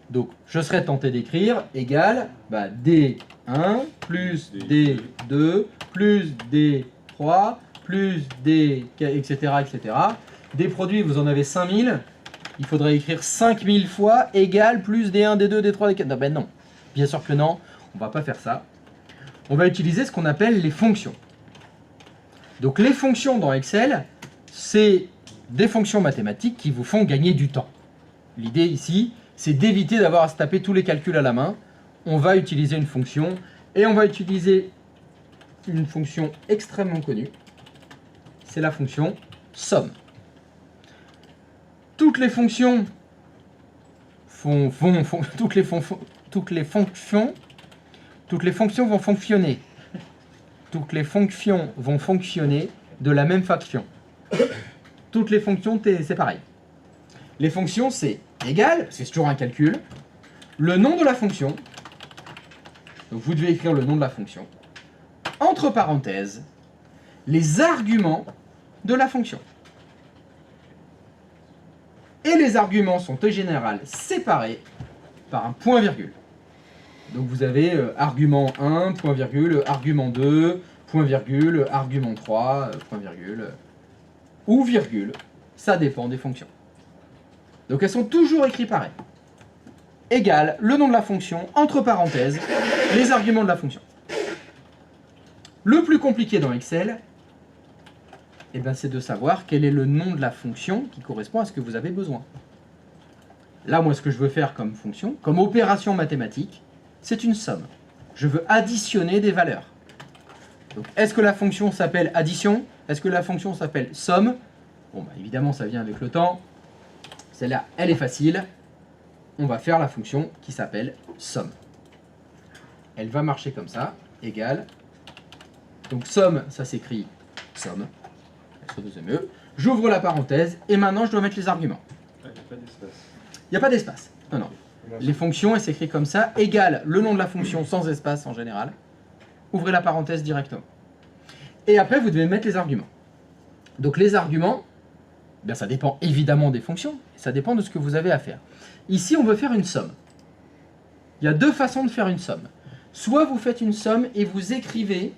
Donc, je serais tenté d'écrire égal bah, D1 plus D2 plus D3 plus D... etc. etc. Des produits, vous en avez 5000. Il faudrait écrire 5000 fois égal plus D1, D2, D3, D4. Non, ben non. Bien sûr que non. On va pas faire ça. On va utiliser ce qu'on appelle les fonctions. Donc, les fonctions dans Excel, c'est des fonctions mathématiques qui vous font gagner du temps. L'idée ici, c'est d'éviter d'avoir à se taper tous les calculs à la main. On va utiliser une fonction, et on va utiliser une fonction extrêmement connue. C'est la fonction somme. Toutes les fonctions toutes les fonctions vont fonctionner. Toutes les fonctions vont fonctionner de la même façon. Toutes les fonctions, c'est pareil. Les fonctions, c'est égal, c'est toujours un calcul, le nom de la fonction, donc vous devez écrire le nom de la fonction, entre parenthèses, les arguments de la fonction. Et les arguments sont en général séparés par un point-virgule. Donc vous avez argument 1, point-virgule, argument 2, point-virgule, argument 3, point-virgule, ou virgule, ça dépend des fonctions. Donc elles sont toujours écrites pareil. Égal, le nom de la fonction, entre parenthèses, les arguments de la fonction. Le plus compliqué dans Excel, eh ben, c'est de savoir quel est le nom de la fonction qui correspond à ce que vous avez besoin. Là, moi, ce que je veux faire comme fonction, comme opération mathématique, c'est une somme. Je veux additionner des valeurs. Donc, est-ce que la fonction s'appelle addition? Est-ce que la fonction s'appelle somme? Bon, bah, évidemment, ça vient avec le temps. Celle-là, elle est facile. On va faire la fonction qui s'appelle somme. Elle va marcher comme ça, égale. Donc, somme, ça s'écrit somme. J'ouvre la parenthèse et maintenant je dois mettre les arguments. Il n'y a pas d'espace. Il n'y a pas d'espace. Non, non. Les fonctions, elles s'écrivent comme ça, égale le nom de la fonction sans espace en général. Ouvrez la parenthèse directement. Et après, vous devez mettre les arguments. Donc les arguments, bien, ça dépend évidemment des fonctions, ça dépend de ce que vous avez à faire. Ici, on veut faire une somme. Il y a deux façons de faire une somme. Soit vous faites une somme et vous écrivez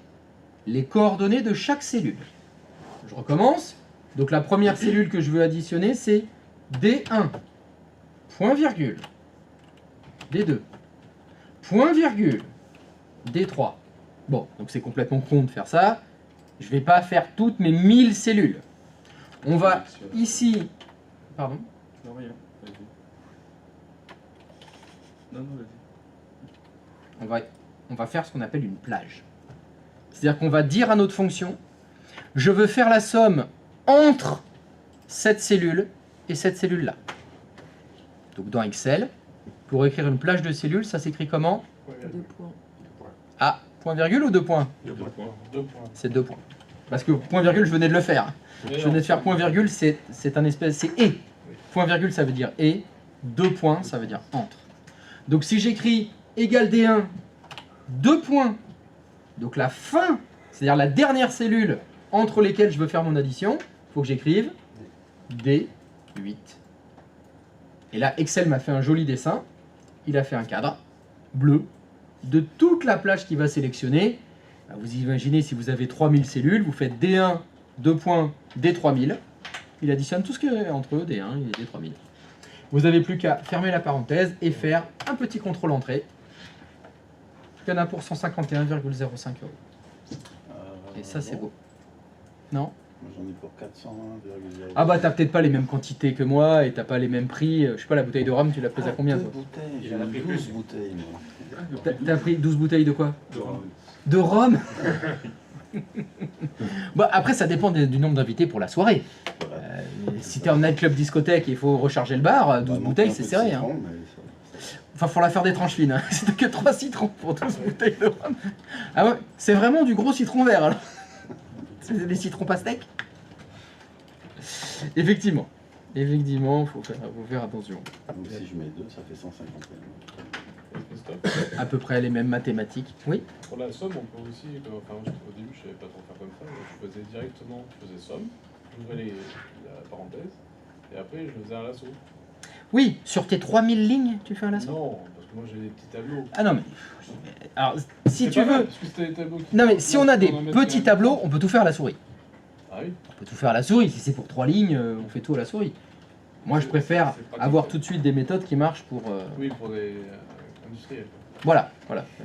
les coordonnées de chaque cellule. Je recommence. Donc la première cellule que je veux additionner, c'est D1, point virgule, D2, point virgule, D3. Bon, donc c'est complètement con de faire ça. Je ne vais pas faire toutes mes 1000 cellules. On va ici... Pardon? Non, rien. Vas-y. Non, vas-y. On va faire ce qu'on appelle une plage. C'est-à-dire qu'on va dire à notre fonction, je veux faire la somme entre cette cellule et cette cellule-là. Donc dans Excel, pour écrire une plage de cellules, ça s'écrit comment? 2 points. Ah, point virgule ou 2 points? 2 points. 2 points. C'est 2 points. Parce que point virgule, je venais de le faire. Je venais de faire point virgule, c'est un espèce, c'est et. Point virgule, ça veut dire et. 2 points, ça veut dire entre. Donc si j'écris égal D1, 2 points, donc la fin, c'est-à-dire la dernière cellule entre lesquelles je veux faire mon addition, il faut que j'écrive D8. Et là, Excel m'a fait un joli dessin. Il a fait un cadre bleu de toute la plage qu'il va sélectionner. Vous imaginez, si vous avez 3000 cellules, vous faites D1, 2 points, D3000. Il additionne tout ce qui est entre eux, D1 et D3000. Vous n'avez plus qu'à fermer la parenthèse et faire un petit contrôle entrée. Il y en a pour 151,05 €. Et ça, c'est beau. Non? Moi j'en ai pour 401,0. Ah bah t'as peut-être pas les mêmes quantités que moi et t'as pas les mêmes prix. Je sais pas, la bouteille de rhum, tu l'as prise à combien Deux toi? bouteilles, Il j'ai en a mis pris 12 plus. bouteilles moi. T'as pris 12 bouteilles de quoi? De rhum. De rhum. Bah après ça dépend du nombre d'invités pour la soirée. Voilà. Si t'es en nightclub discothèque et il faut recharger le bar, 12 Bah, bouteilles manquer c'est un peu de serré. Hein. citron, mais ça- Enfin faut la faire des tranches fines. Hein. C'est que 3 citrons pour 12 bouteilles de rhum. Ah ouais, c'est vraiment du gros citron vert alors. C'est des citrons pastèques. Effectivement. Effectivement, faut faire attention. Donc si je mets 2, ça fait 151. Christophe, À peu près les mêmes mathématiques. Oui. pour la somme, on peut aussi, enfin, au début, je savais pas trop faire comme ça, je faisais directement, je faisais somme, j'ouvrais la parenthèse, et après, je faisais un lasso. Oui, sur tes 3000 lignes, tu fais un lasso. Non, parce que moi, j'ai des petits tableaux. Ah non mais... Alors, si C'est tu pas mal, veux... parce que c'était des tableaux qui- Non mais si on a des en met petits plein. tableaux, on peut tout faire à la souris. Ah oui. On peut tout faire à la souris. Si c'est pour 3 lignes, on fait tout à la souris. Moi, je préfère c'est pratique. avoir tout de suite des méthodes qui marchent pour... Oui, pour des industriels. Voilà,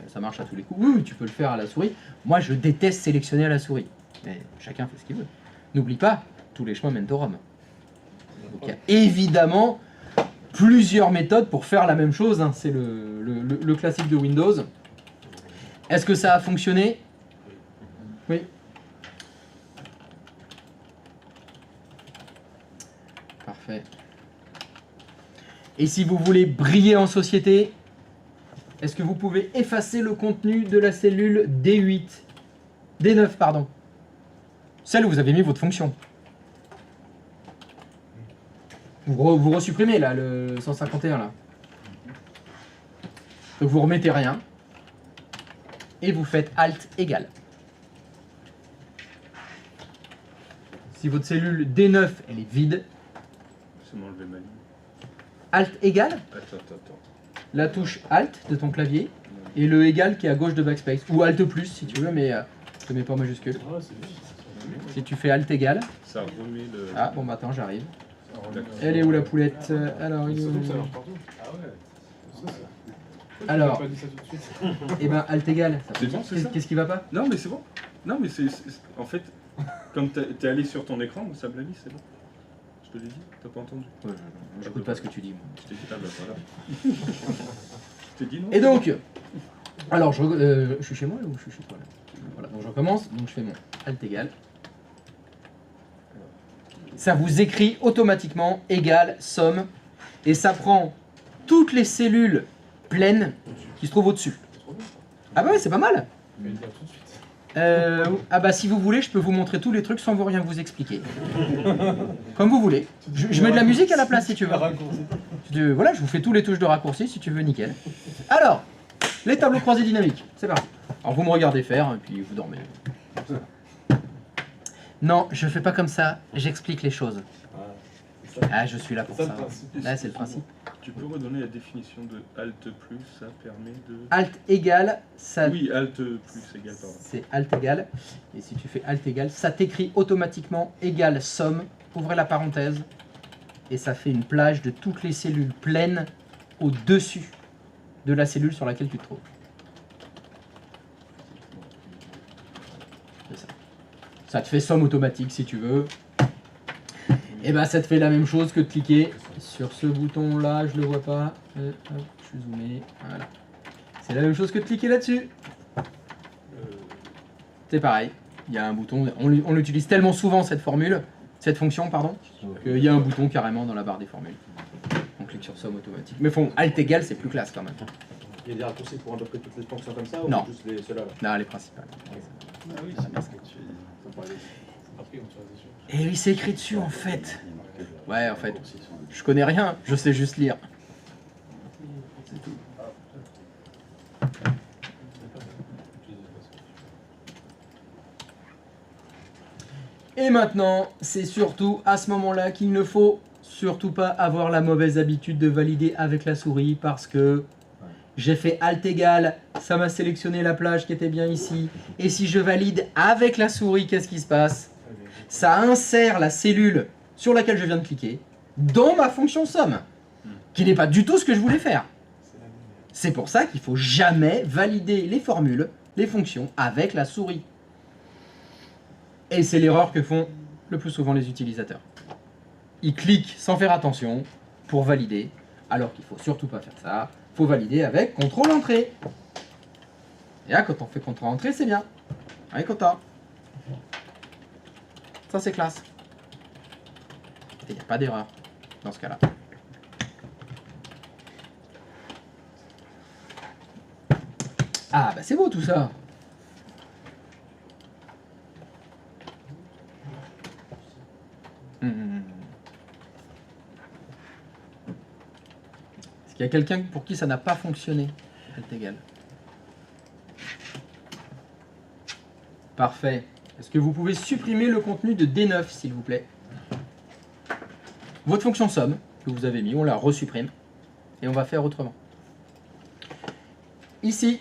ça marche à tous les coups. Oui, oui, tu peux le faire à la souris. Moi, je déteste sélectionner à la souris. Mais chacun fait ce qu'il veut. N'oublie pas, tous les chemins mènent au Rhum. Donc il y a évidemment plusieurs méthodes pour faire la même chose. Hein. C'est le classique de Windows. Est-ce que ça a fonctionné? Oui. Parfait. Et si vous voulez briller en société, est-ce que vous pouvez effacer le contenu de la cellule D8 D9, pardon. Celle où vous avez mis votre fonction. Vous resupprimez là, le 151 là. Donc vous remettez rien. Et vous faites Alt égal. Si votre cellule D9 elle est vide, C'est m'enlever ma ligne. Alt égal, Attends. la touche Alt de ton clavier, et le égal qui est à gauche de Backspace. Ou Alt plus si tu veux, mais je te mets pas en majuscule. Ah, c'est bien. Si tu fais Alt égal. Ça remet le. Ah bon bah attends, j'arrive. D'accord. Elle est où la poulette? Alors, il est Surtout où? que ça marche partout. Ah ouais. Ça, c'est... Alors. Tu m'as pas dit ça tout de suite. Eh ben Alt égal. C'est bon, c'est ça. Qu'est-ce qui va pas? Non, mais c'est bon. Non, mais en fait, comme t'es allé sur ton écran, ça me l'a mis, c'est bon. Je te l'ai dit, t'as pas entendu. J'écoute pas ce que tu dis. Moi. Je t'ai dit, ah bah voilà. Je t'ai dit non. Et donc, alors je suis chez moi ou je suis chez toi là? Voilà, donc je recommence, donc je fais mon Alt égal. Ça vous écrit automatiquement égal, somme, et ça prend toutes les cellules pleines qui se trouvent au-dessus. Ah bah ouais, c'est pas mal. Je vais le dire tout de suite. Ah bah si vous voulez, je peux vous montrer tous les trucs sans vous rien vous expliquer. Comme vous voulez. Je mets de la musique à la place si tu veux. Voilà, je vous fais tous les touches de raccourci si tu veux, nickel. Alors, les tableaux croisés dynamiques, c'est parti. Alors vous me regardez faire et puis vous dormez. Non, je fais pas comme ça, j'explique les choses. Ah, je suis là pour C'est ça ça. le principe. Là, c'est le principe. Tu peux redonner la définition de Alt plus, ça permet de. Alt égal, ça... Oui, Alt plus égal, pardon. C'est Alt égal. Et si tu fais Alt égal, ça t'écrit automatiquement égal somme. Ouvrez la parenthèse. Et ça fait une plage de toutes les cellules pleines au-dessus de la cellule sur laquelle tu te trouves. C'est ça. Ça te fait somme automatique si tu veux. Et bah ça te fait la même chose que de cliquer sur ce bouton là, je le vois pas. Hop, je suis zoomé. Voilà. C'est la même chose que de cliquer là-dessus. C'est pareil, il y a un bouton, on l'utilise tellement souvent cette formule, cette fonction pardon, qu'il y a un bouton carrément dans la barre des formules. On clique sur somme automatique. Mais bon, Alt égal c'est plus classe quand même. Il y a des raccourcis pour à peu près toutes les fonctions comme ça Non. ou juste les ceux-là? Non, les principales. Ah oui, c'est bien ce que tu dis. Après, on tire dessus. Et oui, c'est écrit dessus en fait. Il y a marqué le- Ouais, en fait, raccourci sur le- je connais rien, je sais juste lire. C'est tout. Et maintenant, c'est surtout à ce moment-là qu'il ne faut surtout pas avoir la mauvaise habitude de valider avec la souris parce que j'ai fait Alt égal, ça m'a sélectionné la plage qui était bien ici. Et si je valide avec la souris, qu'est-ce qui se passe? Ça insère la cellule sur laquelle je viens de cliquer dans ma fonction somme, qui n'est pas du tout ce que je voulais faire. C'est pour ça qu'il faut jamais valider les formules, les fonctions avec la souris. Et c'est l'erreur que font le plus souvent les utilisateurs. Ils cliquent sans faire attention pour valider, alors qu'il ne faut surtout pas faire ça. Il faut valider avec CTRL-Entrée. Et là, quand on fait CTRL-Entrée, c'est bien. On est content. Ça, c'est classe. Et il n'y a pas d'erreur dans ce cas-là. Ah, bah c'est beau tout ça. Est-ce qu'il y a quelqu'un pour qui ça n'a pas fonctionné? Alt égal. Parfait. Est-ce que vous pouvez supprimer le contenu de D9, s'il vous plaît? Votre fonction somme que vous avez mis, on la resupprime. Et on va faire autrement. Ici,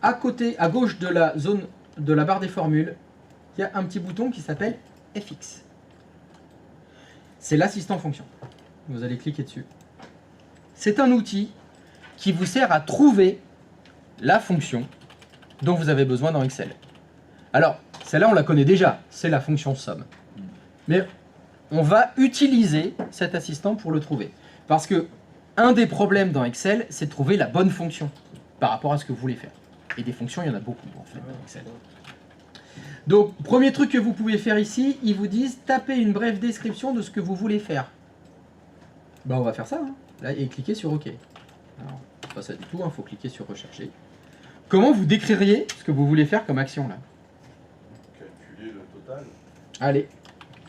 à côté, à gauche de la zone de la barre des formules, il y a un petit bouton qui s'appelle FX. C'est l'assistant fonction. Vous allez cliquer dessus. C'est un outil qui vous sert à trouver la fonction dont vous avez besoin dans Excel. Alors, celle-là, on la connaît déjà, c'est la fonction somme. Mais on va utiliser cet assistant pour le trouver. Parce que un des problèmes dans Excel, c'est de trouver la bonne fonction par rapport à ce que vous voulez faire. Et des fonctions, il y en a beaucoup en fait dans Excel. Donc, premier truc que vous pouvez faire ici, ils vous disent tapez une brève description de ce que vous voulez faire. Ben, on va faire ça, hein. Là, et cliquez sur OK. Alors, pas ça du tout, il faut cliquer sur rechercher. Comment vous décririez ce que vous voulez faire comme action là? Calculer le total. Allez,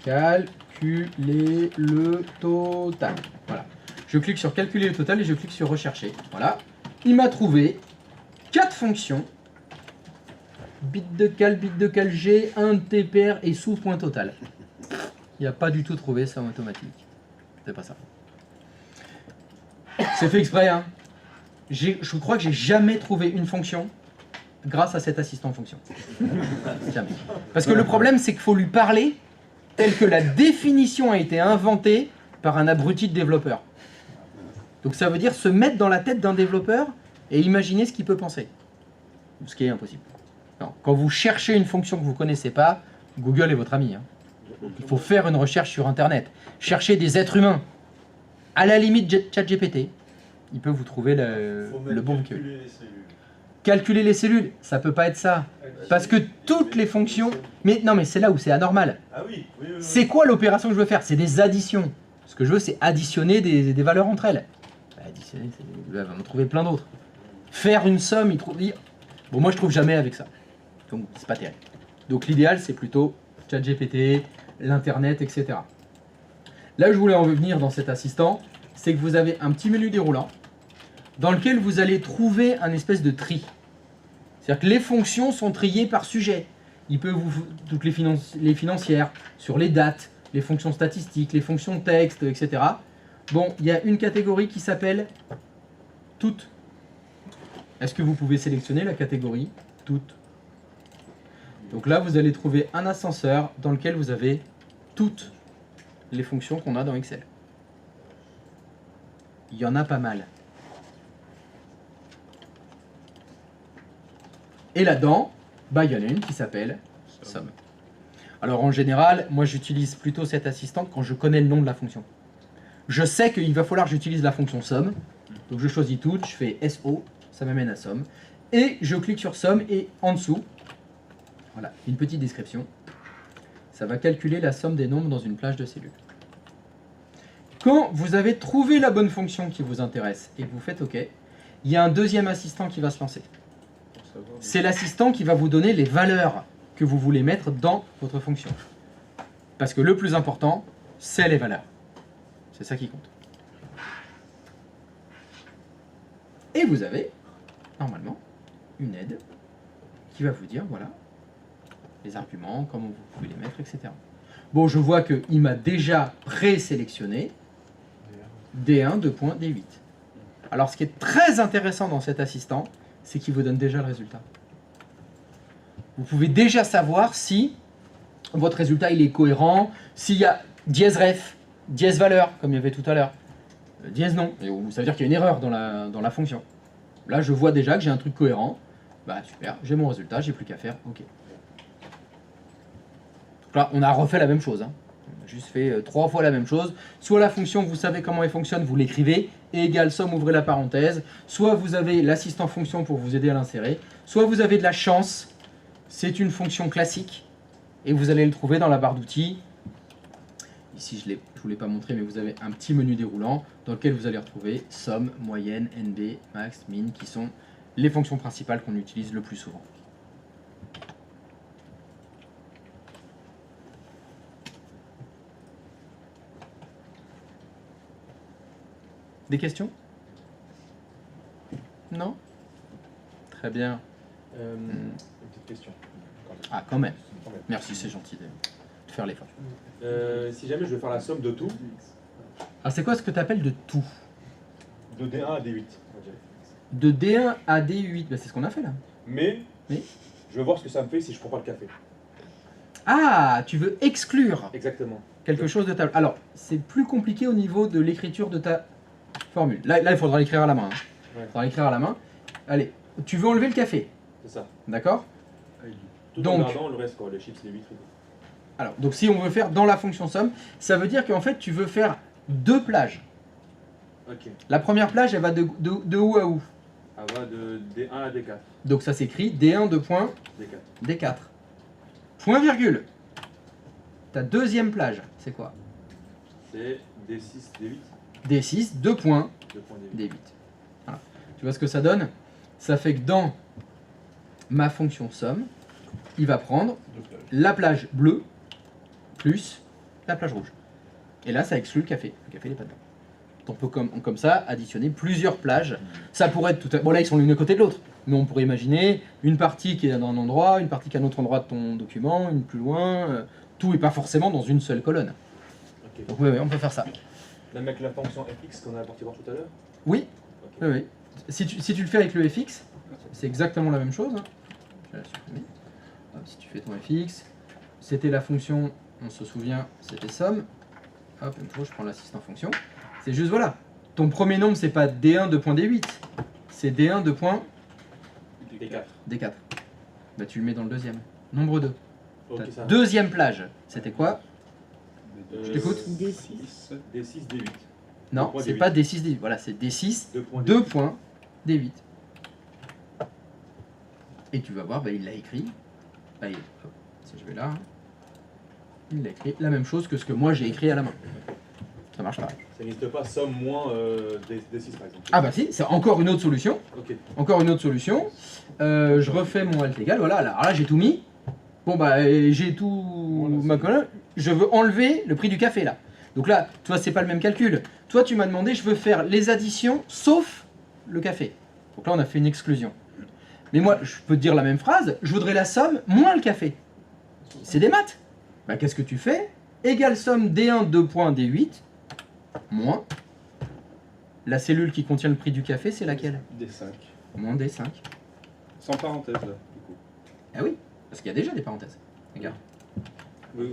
calculer le total. Voilà. Je clique sur calculer le total et je clique sur rechercher. Voilà. Il m'a trouvé 4 fonctions. Bit de cal G, 1 TPR et sous point total. Il n'y a pas du tout trouvé ça en automatique. C'est pas ça. C'est fait exprès, hein. Je crois que j'ai jamais trouvé une fonction grâce à cet assistant fonction. Jamais. Parce que le problème, c'est qu'il faut lui parler tel que la définition a été inventée par un abruti de développeur. Donc ça veut dire se mettre dans la tête d'un développeur et imaginer ce qu'il peut penser. Ce qui est impossible. Non. Quand vous cherchez une fonction que vous ne connaissez pas, Google est votre ami, hein. Il faut faire une recherche sur Internet. Cherchez des êtres humains. À la limite, ChatGPT, il peut vous trouver le bon vocabulaire. Calculer les cellules, ça peut pas être ça. Parce que toutes les fonctions... Mais non, mais c'est là où c'est anormal. Ah oui, oui, oui. C'est quoi l'opération que je veux faire? C'est des additions. Ce que je veux, c'est additionner des valeurs entre elles. Additionner, elle va me trouver plein d'autres. Faire une somme, il trouve... Bon, moi, je trouve jamais avec ça. Donc, c'est pas terrible. Donc, l'idéal, c'est plutôt ChatGPT, l'Internet, etc. Là, je voulais en venir dans cet assistant, c'est que vous avez un petit menu déroulant dans lequel vous allez trouver un espèce de tri. C'est-à-dire que les fonctions sont triées par sujet. Il peut vous toutes les financières, sur les dates, les fonctions statistiques, les fonctions de texte, etc. Bon, il y a une catégorie qui s'appelle toutes. Est-ce que vous pouvez sélectionner la catégorie toutes? Donc là, vous allez trouver un ascenseur dans lequel vous avez toutes les fonctions qu'on a dans Excel. Il y en a pas mal. Et là-dedans, bah, il y en a une qui s'appelle somme. Alors en général, moi j'utilise plutôt cet assistant quand je connais le nom de la fonction. Je sais qu'il va falloir que j'utilise la fonction somme. Donc je choisis tout, je fais SO, ça m'amène à somme. Et je clique sur somme et en dessous, voilà, une petite description. Ça va calculer la somme des nombres dans une plage de cellules. Quand vous avez trouvé la bonne fonction qui vous intéresse et que vous faites OK, il y a un deuxième assistant qui va se lancer. C'est l'assistant qui va vous donner les valeurs que vous voulez mettre dans votre fonction. Parce que le plus important, c'est les valeurs. C'est ça qui compte. Et vous avez, normalement, une aide qui va vous dire, voilà, les arguments, comment vous pouvez les mettre, etc. Bon, je vois qu'il m'a déjà présélectionné D1, D8. Alors, ce qui est très intéressant dans cet assistant, c'est qu'il vous donne déjà le résultat. Vous pouvez déjà savoir si votre résultat il est cohérent, s'il y a dièse ref, dièse valeur, comme il y avait tout à l'heure, dièse non, ça veut dire qu'il y a une erreur dans la fonction. Là, je vois déjà que j'ai un truc cohérent. Bah super, j'ai mon résultat, j'ai plus qu'à faire OK. Donc là, on a refait la même chose. Hein. On a juste fait 3 fois la même chose. Soit la fonction, vous savez comment elle fonctionne, vous l'écrivez, et égale somme, ouvrez la parenthèse. Soit vous avez l'assistant fonction pour vous aider à l'insérer. Soit vous avez de la chance, c'est une fonction classique, et vous allez le trouver dans la barre d'outils. Ici, je ne vous l'ai pas montré, mais vous avez un petit menu déroulant dans lequel vous allez retrouver somme, moyenne, NB, max, min, qui sont les fonctions principales qu'on utilise le plus souvent. Des questions? Non? Très bien. Une petite question. Ah, quand même. Quand même. Merci, c'est gentil de faire l'effort. Si jamais je veux faire la somme de tout, Ah, c'est quoi ce que tu appelles de tout? de D1 à D8, on va dire. De D1 à D8, bah, c'est ce qu'on a fait là. Mais, Oui. je veux voir ce que ça me fait si je prends pas le café. Ah, tu veux exclure Exactement. quelque chose de ta... Alors, c'est plus compliqué au niveau de l'écriture de ta formule. Là, il faudra l'écrire à la main. Hein. Ouais. Il faudra l'écrire à la main. Allez, tu veux enlever le café, C'est ça. d'accord? Tout Donc- en gardant le reste, quoi, les chips, les huîtres et tout. Alors, donc si on veut faire dans la fonction somme, ça veut dire qu'en fait, tu veux faire 2 plages. Ok. La première plage, elle va de où à où? Elle va de D1 à D4. Donc ça s'écrit D1 de point D4. D4. Point virgule. Ta deuxième plage, c'est quoi? C'est D6, D8. D6, 2 points 2 points D8. D8. Voilà. Tu vois ce que ça donne? Ça fait que dans ma fonction somme, il va prendre Deux plages. la plage bleue plus la plage rouge. Et là, ça exclut le café. Le café n'est pas dedans. On peut comme ça additionner plusieurs plages. Ça pourrait être tout à... Bon là, ils sont l'une à côté de l'autre. Mais on pourrait imaginer une partie qui est dans un endroit, une partie qui est à un autre endroit de ton document, une plus loin. Tout n'est pas forcément dans une seule colonne. Ok. Donc oui, on peut faire ça. Même avec la fonction fx qu'on a parti voir tout à l'heure. Oui, Ok. oui, oui. Si tu le fais avec le fx, c'est exactement la même chose. Hein. Je vais la supprimer. Hop, si tu fais ton fx, c'était la fonction, on se souvient, c'était somme. Hop, une fois, je prends l'assistant fonction. C'est juste, voilà. Ton premier nombre, c'est pas D1 de point D8. C'est D1 de point D4. D4. Bah, tu le mets dans le deuxième. Nombre 2. Ok, Ta ça. deuxième plage, c'était quoi? Je t'écoute. D6. D6, D8. Non, points c'est D8. pas D6, D8. Voilà, c'est D6, 2 points 2 points D8. Et tu vas voir, bah, il l'a écrit. Bah, hop, si je vais là, hein. Il l'a écrit la même chose que ce que moi j'ai écrit à la main. Ça marche pas. Ça n'existe pas somme moins D6 par exemple. Ah bah si, c'est encore une autre solution. Ok. Encore une autre solution. Je refais mon alt égal, voilà, alors là j'ai tout mis. Bon bah j'ai tout Voilà, ma colonne. Je veux enlever le prix du café là. Donc là, toi c'est pas le même calcul. Toi tu m'as demandé, je veux faire les additions sauf le café. Donc là on a fait une exclusion. Mais moi je peux te dire la même phrase, je voudrais la somme moins le café. C'est des maths. Bah qu'est-ce que tu fais? Égale somme D1 2 points D8 moins la cellule qui contient le prix du café, c'est laquelle? D5. Moins D5. Sans parenthèse là, du coup. Ah oui, parce qu'il y a déjà des parenthèses. Regarde. Oui,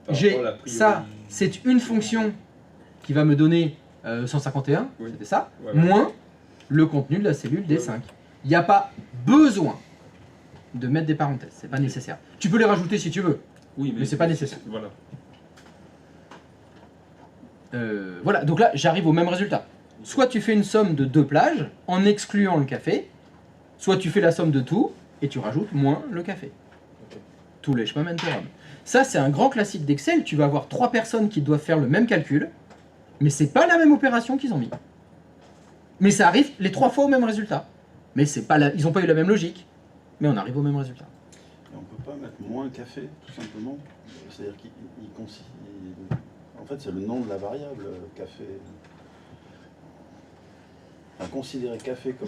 par J'ai rapport à la priori- ça, c'est une fonction qui va me donner 151, Oui. c'était ça, Ouais, ouais. moins le contenu de la cellule D5. Il n'y a pas besoin de mettre des parenthèses, c'est pas nécessaire. Tu peux les rajouter si tu veux. Oui, mais c'est pas nécessaire. Voilà. Voilà, donc là j'arrive au même résultat. Soit tu fais une somme de 2 plages en excluant le café, soit tu fais la somme de tout et tu rajoutes moins le café. Ok. Tout les chemins mènent au Rome. Ça c'est un grand classique d'Excel, tu vas avoir 3 personnes qui doivent faire le même calcul, mais c'est pas la même opération qu'ils ont mis. Mais ça arrive les 3 fois au même résultat. Mais c'est pas ils n'ont pas eu la même logique, mais on arrive au même résultat. Et on peut pas mettre moins café, tout simplement. C'est-à-dire qu'il considère. En fait, c'est le nom de la variable, café. Enfin, considérer café comme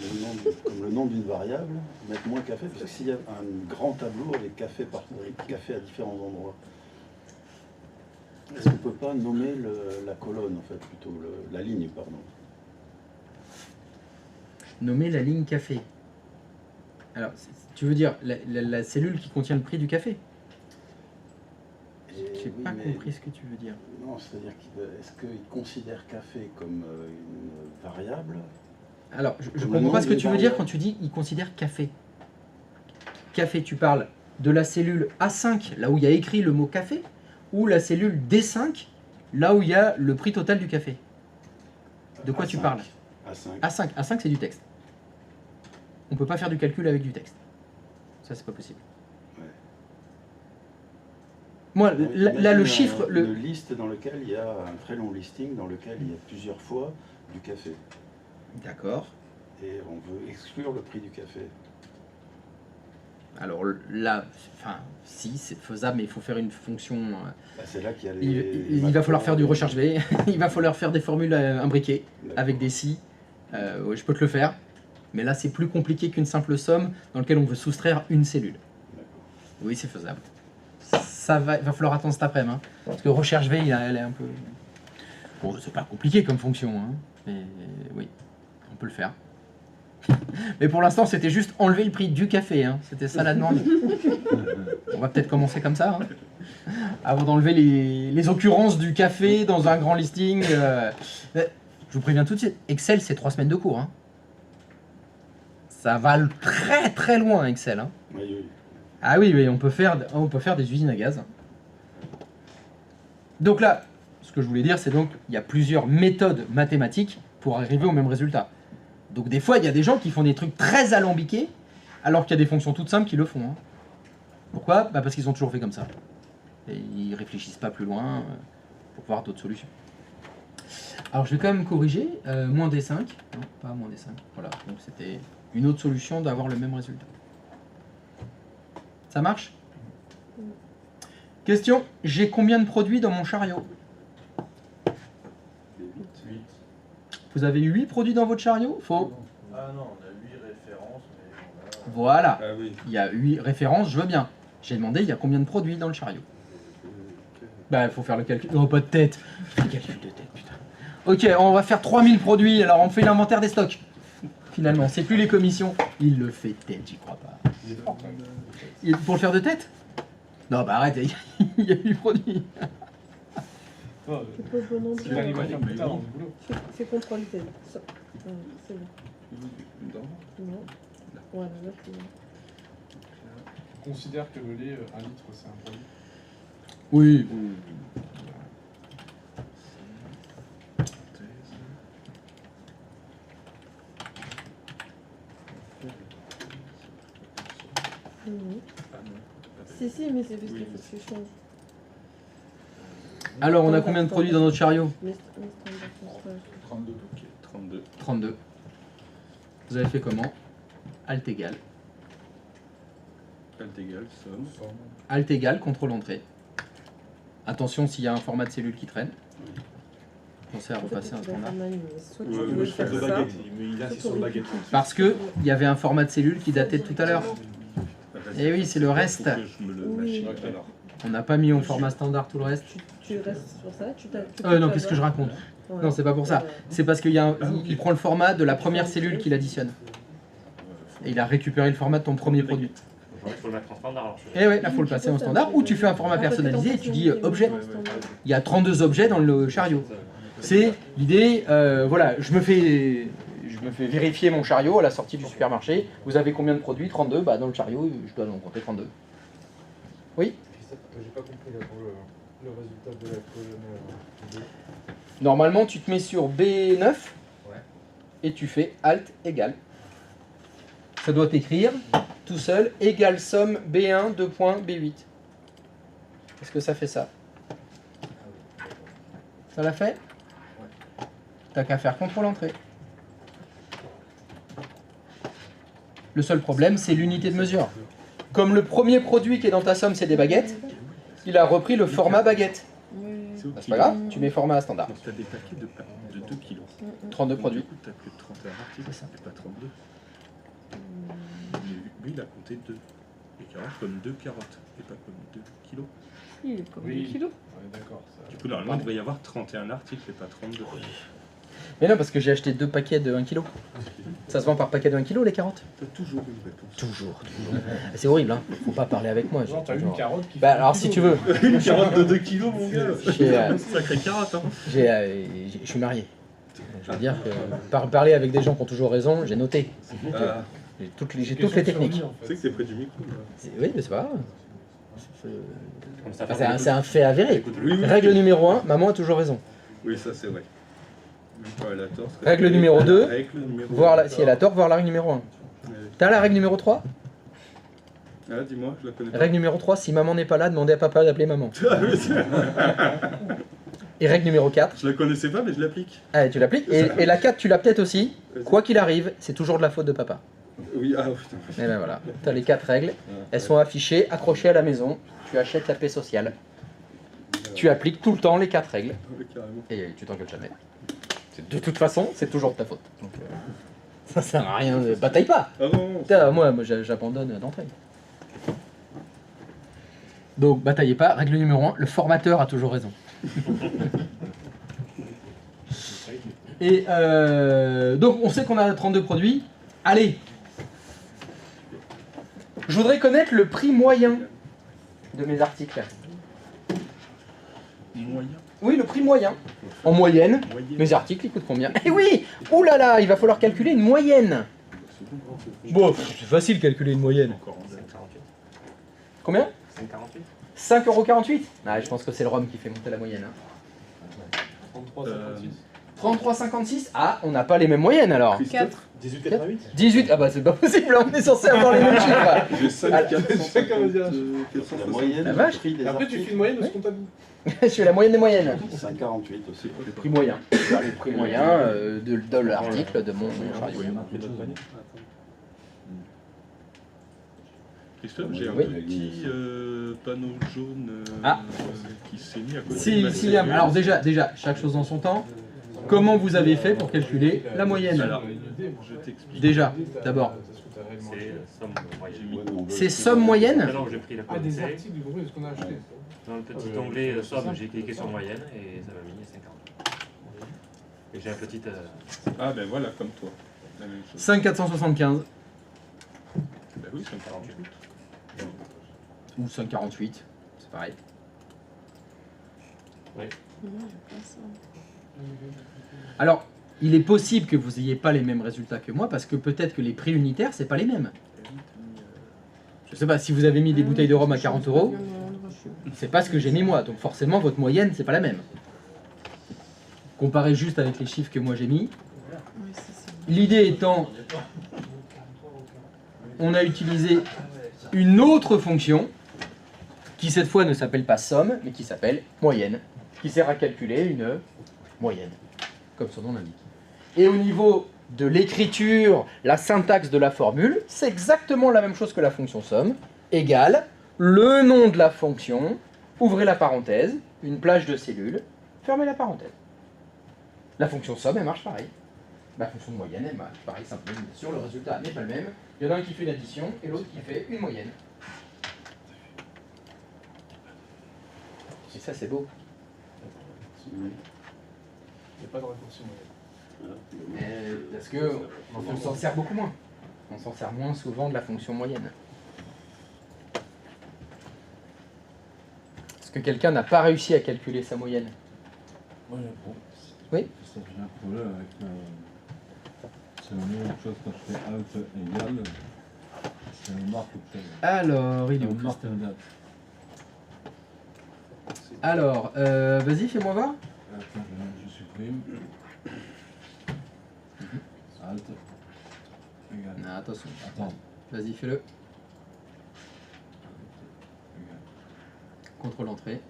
le nom d'une variable, mettre moins café, parce que s'il y a un grand tableau avec café à différents endroits, est-ce qu'on peut pas nommer la colonne, en fait, plutôt la ligne, pardon. Nommer la ligne café. Alors, tu veux dire la cellule qui contient le prix du café? Et J'ai oui, pas mais- compris ce que tu veux dire. Non, c'est-à-dire est-ce qu'il considère café comme une variable? Alors, je Comme le comprends nom pas ce que d'une tu veux dire variable. quand tu dis il considère café. Café, tu parles de la cellule A5, là où il y a écrit le mot café, ou la cellule D5, là où il y a le prix total du café? De quoi tu parles? A5. A5 c'est du texte. On peut pas faire du calcul avec du texte. Ça c'est pas possible. Ouais. Moi, là le chiffre... Une liste dans laquelle il y a un très long listing, dans lequel il y a plusieurs fois du café. D'accord. Et on veut exclure le prix du café. Alors là, enfin, si, c'est faisable, mais il faut faire une fonction... Bah, c'est là qu'il y a il va falloir faire du recharge V, il va falloir faire des formules imbriquées, avec des si. Ouais, je peux te le faire, mais là c'est plus compliqué qu'une simple somme dans laquelle on veut soustraire une cellule. Oui, c'est faisable. Il va falloir attendre cet après-midi, hein, parce que recherche V, elle est un peu... Bon, c'est pas compliqué comme fonction, hein, mais oui, on peut le faire. Mais pour l'instant, c'était juste enlever le prix du café, hein. C'était ça la demande. On va peut-être commencer comme ça, hein, avant d'enlever les occurrences du café dans un grand listing. Je vous préviens tout de suite, Excel, c'est 3 semaines de cours. Hein. Ça va très très loin, Excel. Hein. Oui, oui. Ah oui, on peut faire des usines à gaz. Donc là, ce que je voulais dire, c'est donc il y a plusieurs méthodes mathématiques pour arriver au même résultat. Donc des fois, il y a des gens qui font des trucs très alambiqués, alors qu'il y a des fonctions toutes simples qui le font. Hein. Pourquoi? Bah parce qu'ils ont toujours fait comme ça. Et ils réfléchissent pas plus loin pour voir d'autres solutions. Alors je vais quand même corriger, moins D5. Non, pas moins D5. Voilà, donc c'était une autre solution d'avoir le même résultat. Ça marche? Question, j'ai combien de produits dans mon chariot? 8. Vous avez 8 produits dans votre chariot? Faux. Ah non, on a 8 références, mais on a... Voilà. Ah oui. Il y a 8 références, je veux bien. J'ai demandé, il y a combien de produits dans le chariot? Bah, il faut faire le calcul. Non, pas de tête. Le calcul de tête, putain. Ok, on va faire 3000 produits, alors on fait l'inventaire des stocks. Finalement, c'est plus les commissions. Il le fait tête, j'y crois pas. Pour le faire de tête? Non, bah arrête, il y a 8 produits. Non, C'est pas le bon nom ce de qui arrive à faire plus tard dans le boulot. C'est contrôle Z. Ça. C'est bon. Non. Voilà, là, c'est bon. On considère que le lait, 1 litre, c'est un produit. Oui. Mhm. Si, mais c'est parce qu'il faut que je change. Alors, on a combien de produits dans notre chariot? Les standards sont stages. 32. Ok, 32. 32. Vous avez fait comment? Alt égal. Alt égal, somme. Alt égal, contrôle entrée. Attention s'il y a un format de cellule qui traîne. Pensez à repasser un standard. Soit tu Ouais, veux moi, je faire de ça, baguette, mais il insiste sur le baguette. Parce que il y avait un format de cellule qui datait de tout à l'heure. Eh oui, c'est le reste. Je me le Oui. machine alors. On n'a pas mis en format standard tout le reste. tu restes sur ça, Non, qu'est-ce que je raconte? Non, c'est pas pour ça. C'est parce qu'il prend le format de la première cellule qu'il additionne. Et il a récupéré le format de ton premier produit. Il faut le mettre en standard alors. Et ouais, là faut le passer en standard. Ou tu fais un format personnalisé et tu dis objet. Il y a 32 objets dans le chariot. C'est l'idée, voilà, je me fais vérifier mon chariot à la sortie du supermarché. Vous avez combien de produits? 32. Bah dans le chariot, je dois en compter 32. Oui? J'ai pas compris là pour le résultat de la colonne. Normalement, tu te mets sur B9 et tu fais Alt égal. Ça doit t'écrire tout seul égale somme B1 2 points B8. Est-ce que ça fait ça? Ça l'a fait? T'as qu'à faire contrôle entrée. Le seul problème, c'est l'unité de mesure. Comme le premier produit qui est dans ta somme, c'est des baguettes, il a repris le format baguette. Bah, c'est pas grave, tu mets format standard. Donc tu as des paquets de 2 kilos. 32 produits. Du coup, tu as que 31 articles, C'est ça. et pas 32. Mais lui, il a compté 2. Les carottes comme 2 carottes, et pas comme 2 kilos. Il est comme Oui. 2 kilos. Ouais, d'accord. Ça... Du coup, normalement, il devrait y avoir 31 articles et pas 32. Mais non, parce que j'ai acheté 2 paquets de 1 kg. Ça se vend par paquet de 1 kg les carottes? T'as toujours une réponse. Toujours. C'est horrible, hein. Faut pas parler avec moi. Genre, t'as Genre- une carotte qui Bah fait alors un si kilo. tu veux, Une carotte de 2 kilos, mon gars. Sacrée carotte, hein. je suis marié. Je veux dire que parler avec des gens qui ont toujours raison, j'ai noté. J'ai toutes les techniques. Tu sais que c'est près du micro. Là. Oui, mais c'est pas grave. Comme ça, Enfin, c'est un fait avéré. Oui, oui. Règle numéro 1, maman a toujours raison. Oui, ça c'est vrai. Voilà, la torse, Règle numéro 2, règle numéro si elle a tort, voir la règle numéro 1. T'as la règle numéro 3? Ah, dis-moi, je la connais pas. Règle numéro 3, si maman n'est pas là, demandez à papa d'appeler maman. Ah, oui, Et règle numéro 4, je la connaissais pas, mais je l'applique. allez, tu l'appliques. Et la 4, tu l'as peut-être aussi. Quoi qu'il arrive, c'est toujours de la faute de papa. Oui, ah putain. Et ben voilà, t'as les 4 règles. Elles sont affichées, accrochées à la maison. Tu achètes la paix sociale. Tu appliques tout le temps les 4 règles. Oui, carrément. Et tu t'engueules jamais. De toute façon, c'est toujours de ta faute. Donc, ça sert à rien, bataille pas. Ah non, non. Putain, moi j'abandonne d'entrée. Donc, bataillez pas. Règle numéro 1, le formateur a toujours raison. Et donc, on sait qu'on a 32 produits. Allez. Je voudrais connaître le prix moyen de mes articles. Moyen. Oui, le prix moyen. En moyenne, mes articles, ils coûtent combien? Eh oui! Ouh là là, il va falloir calculer une moyenne. Bon, c'est facile de calculer une moyenne. Encore en 5,48. Combien? 5,48. 5,48 €. Ah, je pense que c'est le rhum qui fait monter la moyenne. Hein. 33,56. 33,56 €. Ah, on n'a pas les mêmes moyennes alors. Christophe, 18,88. 18, ah bah c'est pas possible, on est censé avoir les mêmes chiffres. j'ai 5, 450, La moyenne, La vache. le prix des Et après, tu fais une moyenne de ce qu'on t'a dit. Je fais la moyenne des moyennes. 5,48 aussi. Le prix moyen. Le prix moyen de l'article de mon chariot. Christophe, j'ai un Oui. petit panneau jaune Ah. qui s'est mis à côté de Si, ma si, cellule. alors déjà, chaque chose en son temps. Comment vous avez fait pour calculer la moyenne? Alors, je t'explique. Déjà, d'abord. C'est somme moyenne. C'est somme moyenne? Maintenant que j'ai pris la Ah, des code articles du groupe, ce qu'on a acheté. dans le petit onglet somme, j'ai cliqué sur moyenne et ça m'a mis 50. Et j'ai un petit. Ah ben voilà, comme toi. La même chose. 5,475 Ben oui, 548. ou 5,48, c'est pareil. Alors, il est possible que vous n'ayez pas les mêmes résultats que moi parce que peut-être que les prix unitaires, c'est pas les mêmes. Je sais pas, si vous avez mis des bouteilles de rhum à 40 €, c'est pas ce que j'ai mis moi, donc forcément votre moyenne, c'est pas la même. Comparez juste avec les chiffres que moi j'ai mis. L'idée étant, on a utilisé une autre fonction qui cette fois ne s'appelle pas somme, mais qui s'appelle moyenne, qui sert à calculer une moyenne, comme son nom l'indique. Et au niveau de l'écriture, la syntaxe de la formule, c'est exactement la même chose que la fonction somme, égale le nom de la fonction, ouvrez la parenthèse, une plage de cellules, fermez la parenthèse. La fonction somme, elle marche pareil. La fonction moyenne, elle marche pareil, simplement, bien sûr, le résultat n'est pas le même. Il y en a un qui fait une addition et l'autre qui fait une moyenne. Et ça, c'est beau. Il n'y a pas de raccourci moyenne. Parce que on s'en sert beaucoup moins. On s'en sert moins souvent de la fonction moyenne. Est-ce que quelqu'un n'a pas réussi à calculer sa moyenne? Moi, bon. Oui. Ça, j'ai un problème avec. C'est la même chose quand je fais alt égal. C'est une marque autre chose. Alors, il est où Une marque Christophe? de date. Alors, vas-y, fais-moi voir. Attends, je supprime. Alt. Égal. Non, attention. Attends. Vas-y, fais-le. Égal. Contrôle entrée.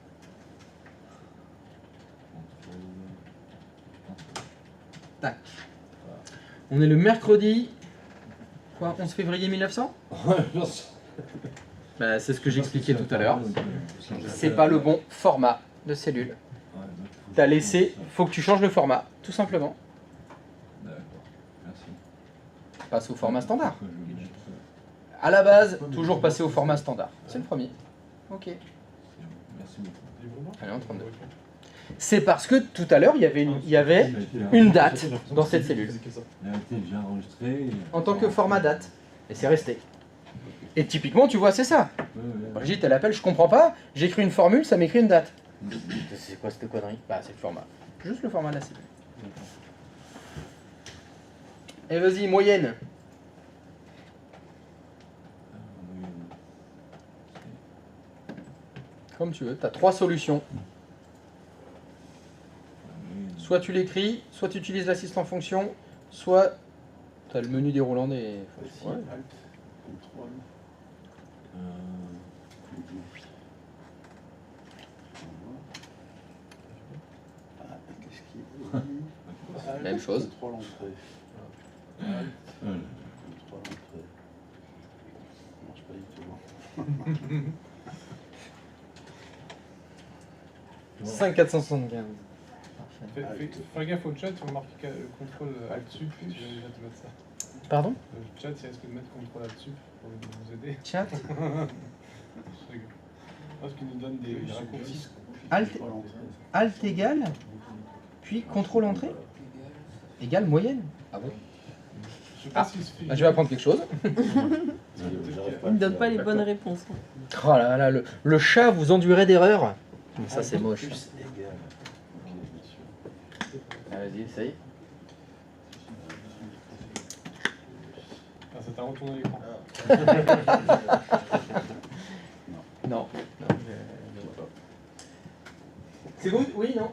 Tac. On est le mercredi. Quoi, 11 février 1900? Bah, c'est ce que j'expliquais tout à l'heure. C'est pas le bon format de cellule. T'as laissé. Faut que tu changes le format, tout simplement. D'accord. Merci. Passe au format standard. À la base, toujours passer au format standard. C'est le premier. Ok. Merci beaucoup. Allez, en 32. C'est parce que tout à l'heure, il y avait une date dans cette cellule. Il a été déjà enregistré. En tant que format date. Et c'est resté. Et typiquement, tu vois, c'est ça. Brigitte, elle appelle, je comprends pas. J'écris une formule, ça m'écrit une date. C'est quoi cette connerie? Bah, c'est le format. Juste le format de la cellule. Et vas-y, moyenne. Comme tu veux, tu as 3 solutions. Soit tu l'écris, soit tu utilises l'assistant fonction, soit tu as le menu déroulant des fonctions. Ouais. Alt, contrôle. Ah, qu'est-ce qui est Même chose. Contrôle entrée. Hum. Contrôle entrée. Ça marche pas du tout. 5475. Fais gaffe au chat, on marque contrôle alt sup, tu vas déjà te mettre ça. Pardon? Le chat, il risque de mettre contrôle alt sup pour nous aider. Chat? Je rigole. Parce qu'il nous donne des raccourcis. Alt égale, puis contrôle entrée égale moyenne. Ah bon? Je sais pas si se fait. Je vais apprendre quelque chose. Il ne donne pas les bonnes réponses. Oh là là, le chat vous endurait d'erreurs. Ça c'est moche. Plus égal. Ok, bien sûr. Vas-y, essaye. Ah, ça t'a retourné l'écran. Non. C'est bon? Oui, non?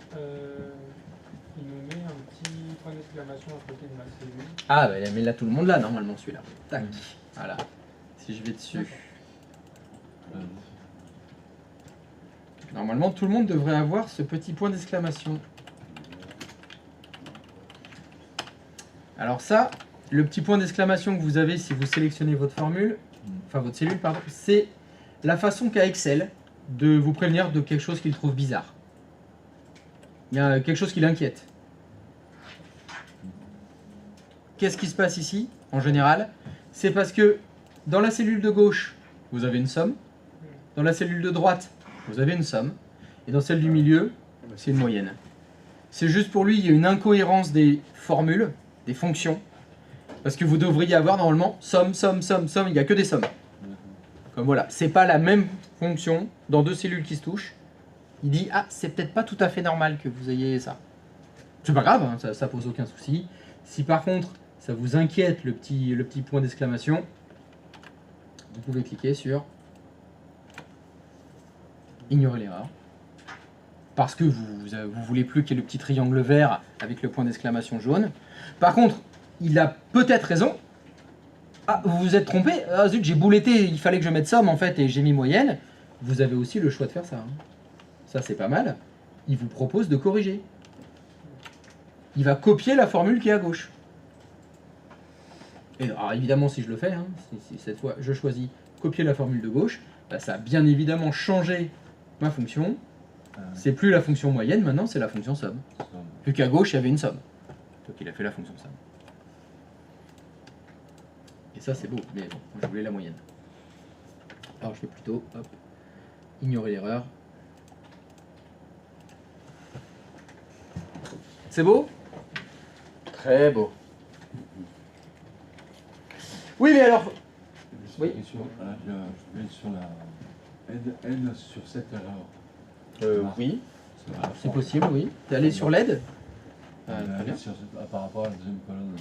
Il me met un petit point d'exclamation à côté de ma cellule. Ah, bah, mais là tout le monde là, normalement celui-là. Tac. Voilà. Si je vais dessus. Normalement, tout le monde devrait avoir ce petit point d'exclamation. Alors ça, le petit point d'exclamation que vous avez si vous sélectionnez votre formule, enfin votre cellule, pardon, c'est la façon qu'a Excel de vous prévenir de quelque chose qu'il trouve bizarre. Il y a quelque chose qui l'inquiète. Qu'est-ce qui se passe ici, en général? C'est parce que dans la cellule de gauche, vous avez une somme. Dans la cellule de droite, vous avez une somme. Et dans celle du milieu, c'est une moyenne. C'est juste pour lui, il y a une incohérence des formules, des fonctions. Parce que vous devriez avoir normalement somme, somme, somme, somme, il n'y a que des sommes. Comme voilà, c'est pas la même fonction dans deux cellules qui se touchent. Il dit, ah, c'est peut-être pas tout à fait normal que vous ayez ça. C'est pas grave, hein, ça pose aucun souci. Si par contre, ça vous inquiète le petit point d'exclamation, vous pouvez cliquer sur ignorer l'erreur. Parce que vous voulez plus qu'il y ait le petit triangle vert avec le point d'exclamation jaune. Par contre, il a peut-être raison. Ah, vous vous êtes trompé. Ah zut, j'ai bouletté, il fallait que je mette somme en fait et j'ai mis moyenne. Vous avez aussi le choix de faire ça. Hein. Ça c'est pas mal. Il vous propose de corriger. Il va copier la formule qui est à gauche. Et alors évidemment si je le fais, hein, si cette fois je choisis copier la formule de gauche, bah, ça a bien évidemment changé ma fonction. C'est plus la fonction moyenne, maintenant c'est la fonction somme. Vu qu'à gauche il y avait une somme. Donc il a fait la fonction somme. Et ça c'est beau, mais bon, moi je voulais la moyenne. Alors je fais plutôt, hop, ignorer l'erreur. C'est beau? Très beau. Oui mais alors... Oui. Je vais sur la aide sur cette erreur. Oui, c'est possible, oui. T'es allé sur l'aide? Très bien. Par rapport à la deuxième colonne.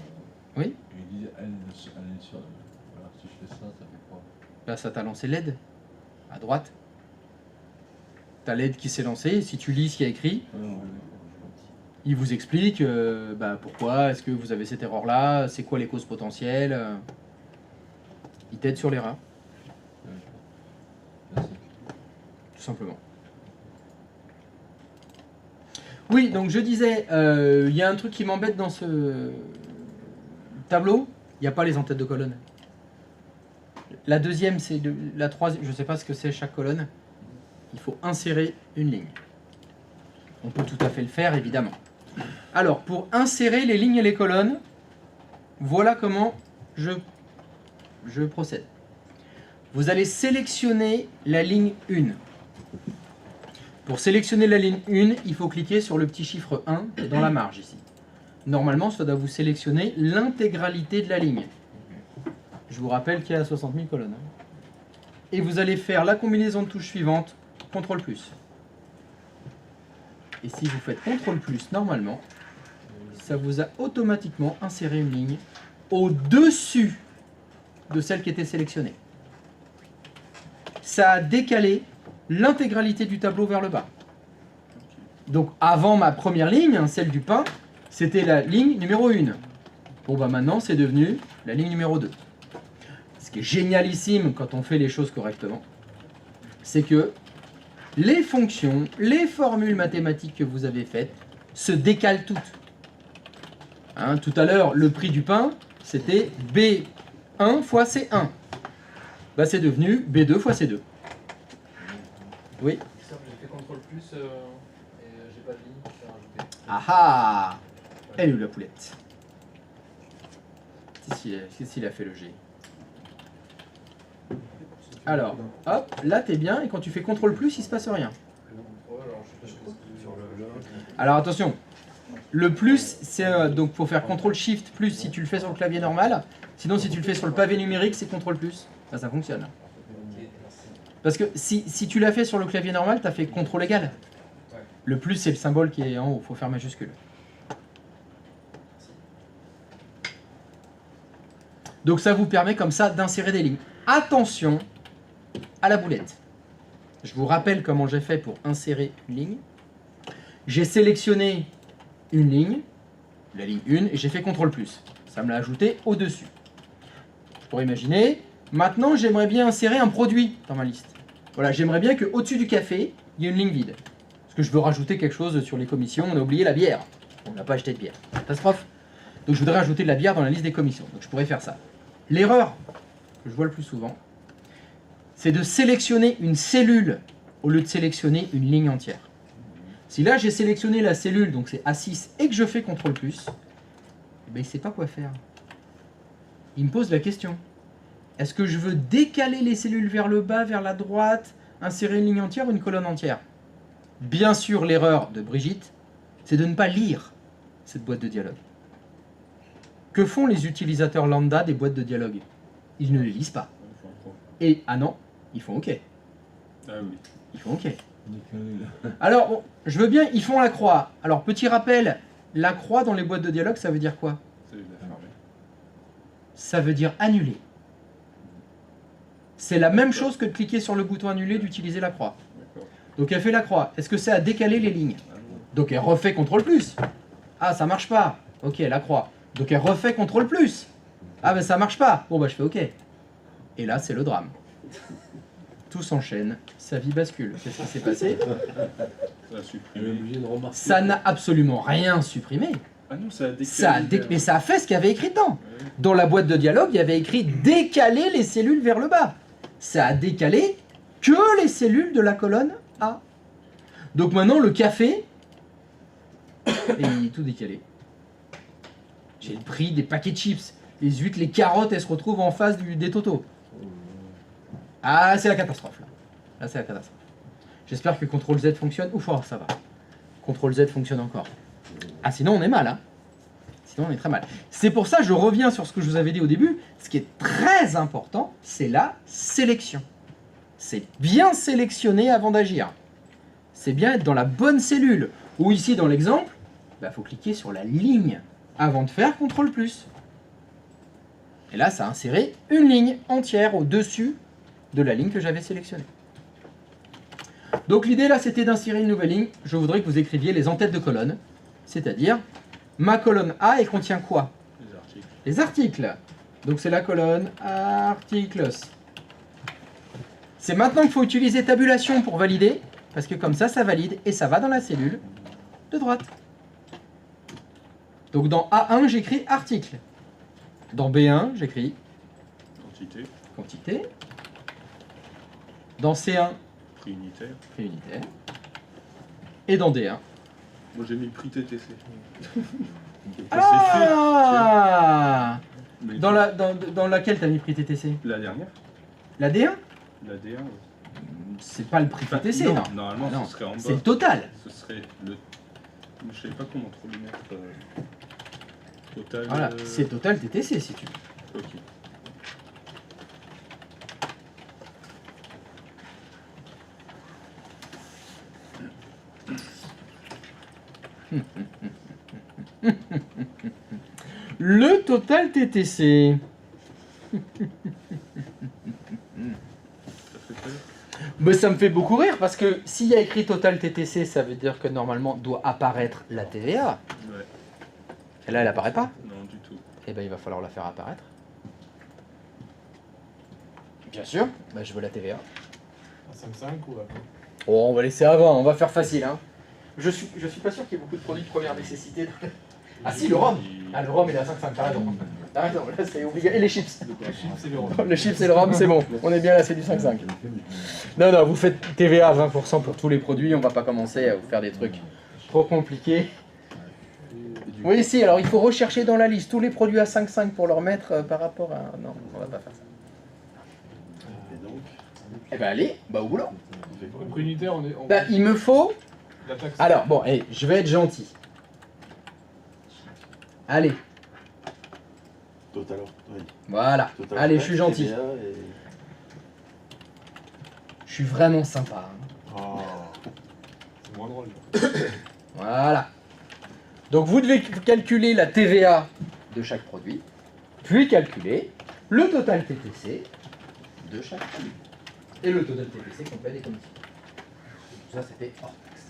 Oui. Je dis elle sur. Alors si je fais ça, ça fait quoi? Là, ça t'a lancé l'aide à droite. T'as l'aide qui s'est lancée. Et si tu lis ce qu'il y a écrit, il vous explique pourquoi est-ce que vous avez cette erreur-là, c'est quoi les causes potentielles. Il t'aide sur l'erreur. Merci. Tout simplement. Oui, donc je disais, il y a un truc qui m'embête dans ce tableau, il n'y a pas les en-têtes de colonne. La deuxième, c'est la troisième, je ne sais pas ce que c'est chaque colonne. Il faut insérer une ligne. On peut tout à fait le faire, évidemment. Alors, pour insérer les lignes et les colonnes, voilà comment je procède. Vous allez sélectionner la ligne 1. Pour sélectionner la ligne 1, il faut cliquer sur le petit chiffre 1 qui est dans la marge ici. Normalement, ça doit vous sélectionner l'intégralité de la ligne. Je vous rappelle qu'il y a 60 000 colonnes. Et vous allez faire la combinaison de touches suivante, CTRL+. Et si vous faites CTRL+, normalement, ça vous a automatiquement inséré une ligne au-dessus de celle qui était sélectionnée. Ça a décalé l'intégralité du tableau vers le bas. Donc avant ma première ligne, hein, celle du pain, c'était la ligne numéro 1. Bon bah maintenant c'est devenu la ligne numéro 2. Ce qui est génialissime quand on fait les choses correctement, c'est que les fonctions, les formules mathématiques que vous avez faites se décalent toutes. Hein, tout à l'heure, le prix du pain, c'était B1 fois C1. Bah, c'est devenu B2 fois C2. Oui. J'ai fait CTRL plus et j'ai pas de ligne, j'ai rajouté. Ah ah. Elle est où la poulette? Qu'est-ce qu'il a fait le G? Alors, hop, là t'es bien, et quand tu fais CTRL plus, il se passe rien. Alors attention, le plus, c'est donc faut faire CTRL SHIFT plus si tu le fais sur le clavier normal. Sinon, si tu le fais sur le pavé numérique, c'est CTRL plus. Ça fonctionne. Parce que si tu l'as fait sur le clavier normal, tu as fait CTRL égal. Le plus, c'est le symbole qui est en haut, il faut faire majuscule. Donc ça vous permet comme ça d'insérer des lignes. Attention à la boulette. Je vous rappelle comment j'ai fait pour insérer une ligne. J'ai sélectionné une ligne, la ligne 1, et j'ai fait CTRL plus. Ça me l'a ajouté au-dessus. Pour imaginer, maintenant j'aimerais bien insérer un produit dans ma liste. Voilà, j'aimerais bien qu'au-dessus du café, il y ait une ligne vide. Parce que je veux rajouter quelque chose sur les commissions, on a oublié la bière. On n'a pas acheté de bière. Catastrophe. Donc je voudrais ajouter de la bière dans la liste des commissions. Donc je pourrais faire ça. L'erreur que je vois le plus souvent, c'est de sélectionner une cellule au lieu de sélectionner une ligne entière. Si là j'ai sélectionné la cellule, donc c'est A6, et que je fais CTRL+, eh ben, il ne sait pas quoi faire. Il me pose la question. Est-ce que je veux décaler les cellules vers le bas, vers la droite, insérer une ligne entière ou une colonne entière? Bien sûr, l'erreur de Brigitte, c'est de ne pas lire cette boîte de dialogue. Que font les utilisateurs lambda des boîtes de dialogue? Ils ne les lisent pas. Et, ah non, ils font OK. Ah oui. Ils font OK. Alors, bon, je veux bien, ils font la croix. Alors, petit rappel, la croix dans les boîtes de dialogue, ça veut dire quoi? Ça veut dire annuler. C'est la même chose que de cliquer sur le bouton annuler, d'utiliser la croix. Donc elle fait la croix. Est-ce que c'est à décaler les lignes? Donc elle refait CTRL+. Ah, ça marche pas. Ok, la croix. Donc elle refait CTRL+. Ah, ben ça marche pas. Bon, bah je fais OK. Et là, c'est le drame. Tout s'enchaîne, sa vie bascule. Qu'est-ce qui s'est passé? Ça n'a absolument rien supprimé. Ah non, ça a décalé. Mais ça a fait ce qu'il y avait écrit dedans. Dans la boîte de dialogue, il y avait écrit « décaler les cellules vers le bas ». Ça a décalé que les cellules de la colonne A. Donc maintenant, le café, est tout décalé. J'ai le prix des paquets de chips. Les huîtres, les carottes, elles se retrouvent en face des totaux. Ah, c'est la catastrophe, là. Là, c'est la catastrophe. J'espère que CTRL Z fonctionne. Ouf, oh, ça va. CTRL Z fonctionne encore. Ah, sinon, on est mal, hein. Sinon, on est très mal. C'est pour ça, je reviens sur ce que je vous avais dit au début. Ce qui est très important, c'est la sélection. C'est bien sélectionner avant d'agir. C'est bien être dans la bonne cellule. Ou ici, dans l'exemple, il faut cliquer sur la ligne avant de faire CTRL+. Et là, ça a inséré une ligne entière au-dessus de la ligne que j'avais sélectionnée. Donc l'idée là, c'était d'insérer une nouvelle ligne. Je voudrais que vous écriviez les en-têtes de colonne. C'est-à-dire, ma colonne A, elle contient quoi? Les articles. Les articles. Donc c'est la colonne articles. C'est maintenant qu'il faut utiliser tabulation pour valider, parce que comme ça, ça valide et ça va dans la cellule de droite. Donc dans A1, j'écris article. Dans B1, j'écris quantité. Dans C1, prix unitaire. Et dans D1. Moi j'ai mis le prix TTC. Ah, dans laquelle t'as mis prix TTC? La dernière. La D1? La D1, ouais. C'est pas le prix TTC, non. Normalement, non. ce serait en bas. C'est le total. Ce serait le... Je savais pas comment trop le mettre. Total... Voilà, c'est total TTC si tu veux. Ok. Le total TTC. Mais ça me fait beaucoup rire parce que s'il y a écrit Total TTC, ça veut dire que normalement doit apparaître la TVA. Ouais. Et là, elle apparaît pas. Non, du tout. Et ben il va falloir la faire apparaître. Bien sûr, bah, je veux la TVA. À 5,5 ou à quoi? Oh, on va laisser avant, on va faire facile. Hein. Je suis pas sûr qu'il y ait beaucoup de produits de première nécessité. Ah si, le rhum. Ah, le rhum il est à 5,5, t'as raison. T'as raison, là c'est obligatoire. Et les chips. Les chips, c'est le rhum. Le chips et le rhum, c'est bon. On est bien là, c'est du 5,5. Non, non, vous faites TVA à 20% pour tous les produits, on va pas commencer à vous faire des trucs trop compliqués. Oui, si, alors il faut rechercher dans la liste tous les produits à 5,5 pour leur mettre par rapport à... Non, on va pas faire ça. Et donc, Eh ben allez, bah au boulot. Donc unitaire, on est. Bah, il me faut... La taxe. Alors, bon, allez, je vais être gentil. Allez, total, oui. voilà. Total Allez, je taxe, suis gentil. TVA et- Je suis vraiment sympa. Hein. Oh. C'est moins drôle. Voilà. Donc vous devez calculer la TVA de chaque produit, puis calculer le total TTC de chaque produit. Et le total TTC complet des commissions. Tout ça, c'était hors taxe.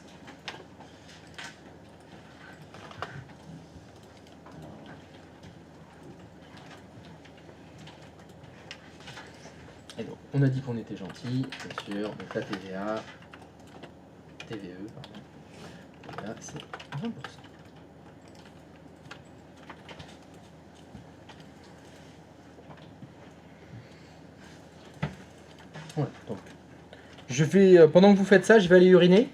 Et donc, on a dit qu'on était gentil, bien sûr. Donc la TVA, TVE, pardon. Là, c'est 20%. Voilà, donc. Je vais, pendant que vous faites ça, je vais aller uriner.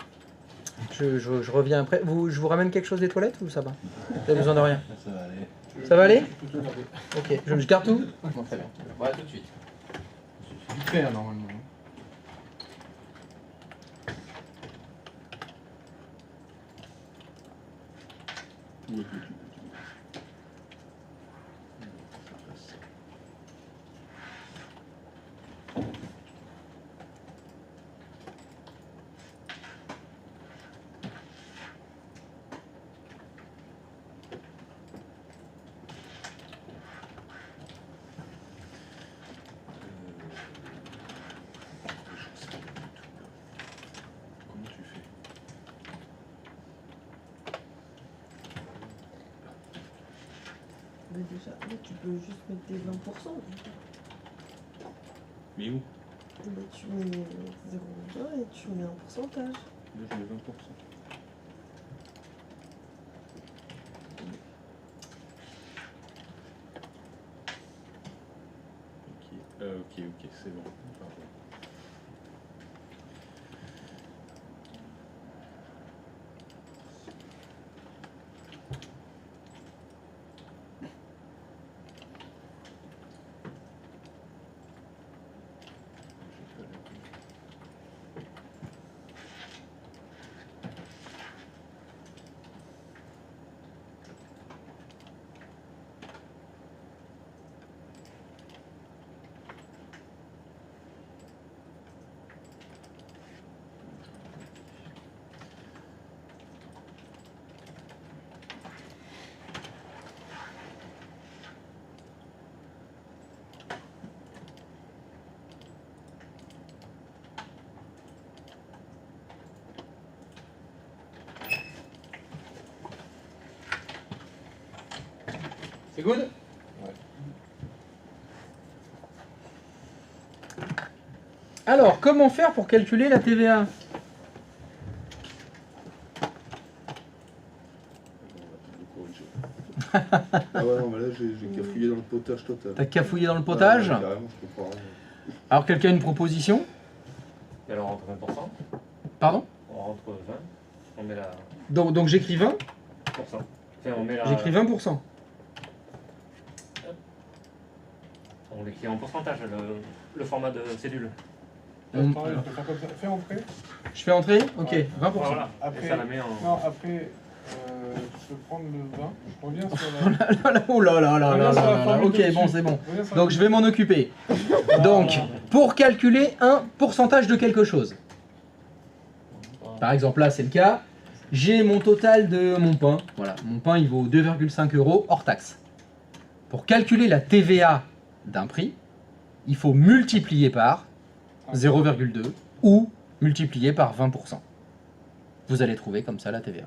Je reviens après. Je vous ramène quelque chose des toilettes ou ça va? Vous avez besoin de rien? Ça va aller. Ça va aller? Ok, je garde tout? Bon, très bien. Voilà, tout de suite. C'est vite fait, hein, normalement. Comment tu fais? Bah déjà, là, tu peux juste mettre tes 20%. Mais où? Bah, tu mets 0,20 et tu mets un pourcentage. Là, je mets 20%. Ok, c'est bon. Pardon. C'est good? Ouais. Alors, comment faire pour calculer la TVA? Ah ouais, non, mais là j'ai cafouillé dans le potage total. T'as cafouillé dans le potage? Ouais, carrément, je comprends rien. Alors, quelqu'un a une proposition? Et alors, on rentre 20%. Pardon? On rentre 20. On met la... Donc j'écris 20? Enfin, on met la... J'écris 20%. On l'écrit en pourcentage, le format de cellule. Pareil, on peut faire comme ça. Fais entrer. Je fais entrer? Ok, Ouais. 20%. Voilà. Après, Et ça la met en... non, après, je peux prendre le 20. Je reviens sur la. Oh là là là là Reviens là sur la là là. formule Ok, de bon, dessus. c'est bon. Reviens sur Donc la- je vais m'en occuper. Donc, pour calculer un pourcentage de quelque chose. Par exemple, là, c'est le cas. J'ai mon total de mon pain. Voilà, mon pain, il vaut 2,5 € hors taxe. Pour calculer la TVA d'un prix, il faut multiplier par 0,2 ou multiplié par 20%. Vous allez trouver comme ça la TVA.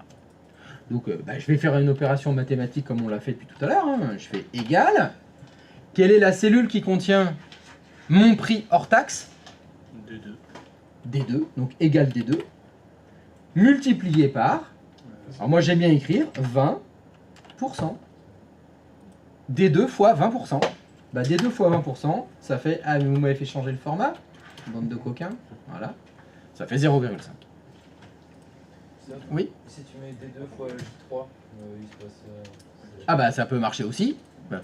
Donc je vais faire une opération mathématique comme on l'a fait depuis tout à l'heure. Hein. Je fais égal. Quelle est la cellule qui contient mon prix hors taxe? D2. Donc égal D2. Multiplié par, alors moi j'aime bien écrire 20%. D2 fois 20%. Bah, D2 fois 20%, ça fait... Ah, mais vous m'avez fait changer le format, bande de coquins. Voilà. Ça fait 0,5. Oui. Si tu mets D2 fois J3, il se passe... Ah bah ça peut marcher aussi. Bah,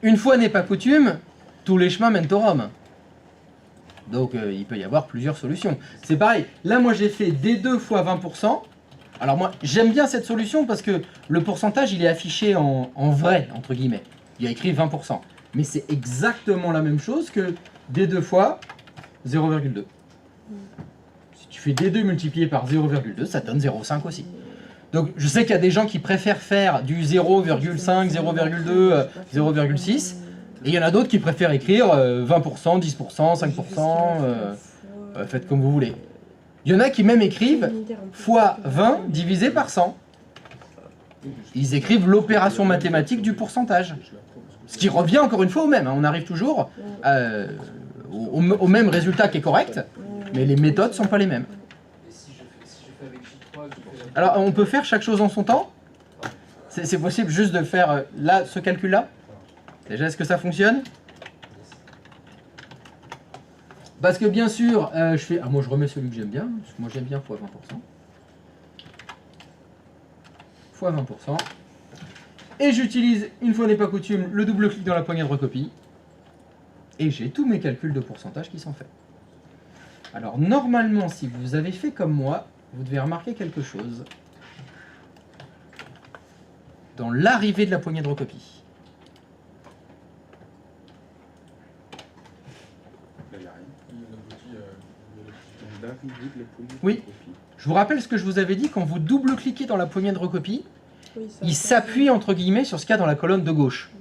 une fois n'est pas coutume, tous les chemins mènent au Rhum. Donc il peut y avoir plusieurs solutions. C'est pareil, là moi j'ai fait D2 fois 20%. Alors moi j'aime bien cette solution parce que le pourcentage il est affiché en vrai, entre guillemets. Il y a écrit 20%. Mais c'est exactement la même chose que D2 fois 0,2. Si tu fais D2 multiplié par 0,2, ça donne 0,5 aussi. Donc je sais qu'il y a des gens qui préfèrent faire du 0,5, 0,2, 0,6. Et il y en a d'autres qui préfèrent écrire 20%, 10%, 5%, faites comme vous voulez. Il y en a qui même écrivent fois 20 divisé par 100. Ils écrivent l'opération mathématique du pourcentage. Ce qui revient encore une fois au même. Hein. On arrive toujours au même résultat qui est correct, mais les méthodes ne sont pas les mêmes. Alors on peut faire chaque chose en son temps. C'est possible juste de faire là ce calcul-là. Déjà, est-ce que ça fonctionne? Parce que bien sûr, je fais... Ah, moi je remets celui que j'aime bien, parce que moi j'aime bien x 20%. Fois 20%. Et j'utilise, une fois n'est pas coutume, le double-clic dans la poignée de recopie. Et j'ai tous mes calculs de pourcentage qui sont faits. Alors normalement, si vous avez fait comme moi, vous devez remarquer quelque chose. Dans l'arrivée de la poignée de recopie. Oui, je vous rappelle ce que je vous avais dit, quand vous double-cliquez dans la poignée de recopie, il s'appuie entre guillemets sur ce qu'il y a dans la colonne de gauche.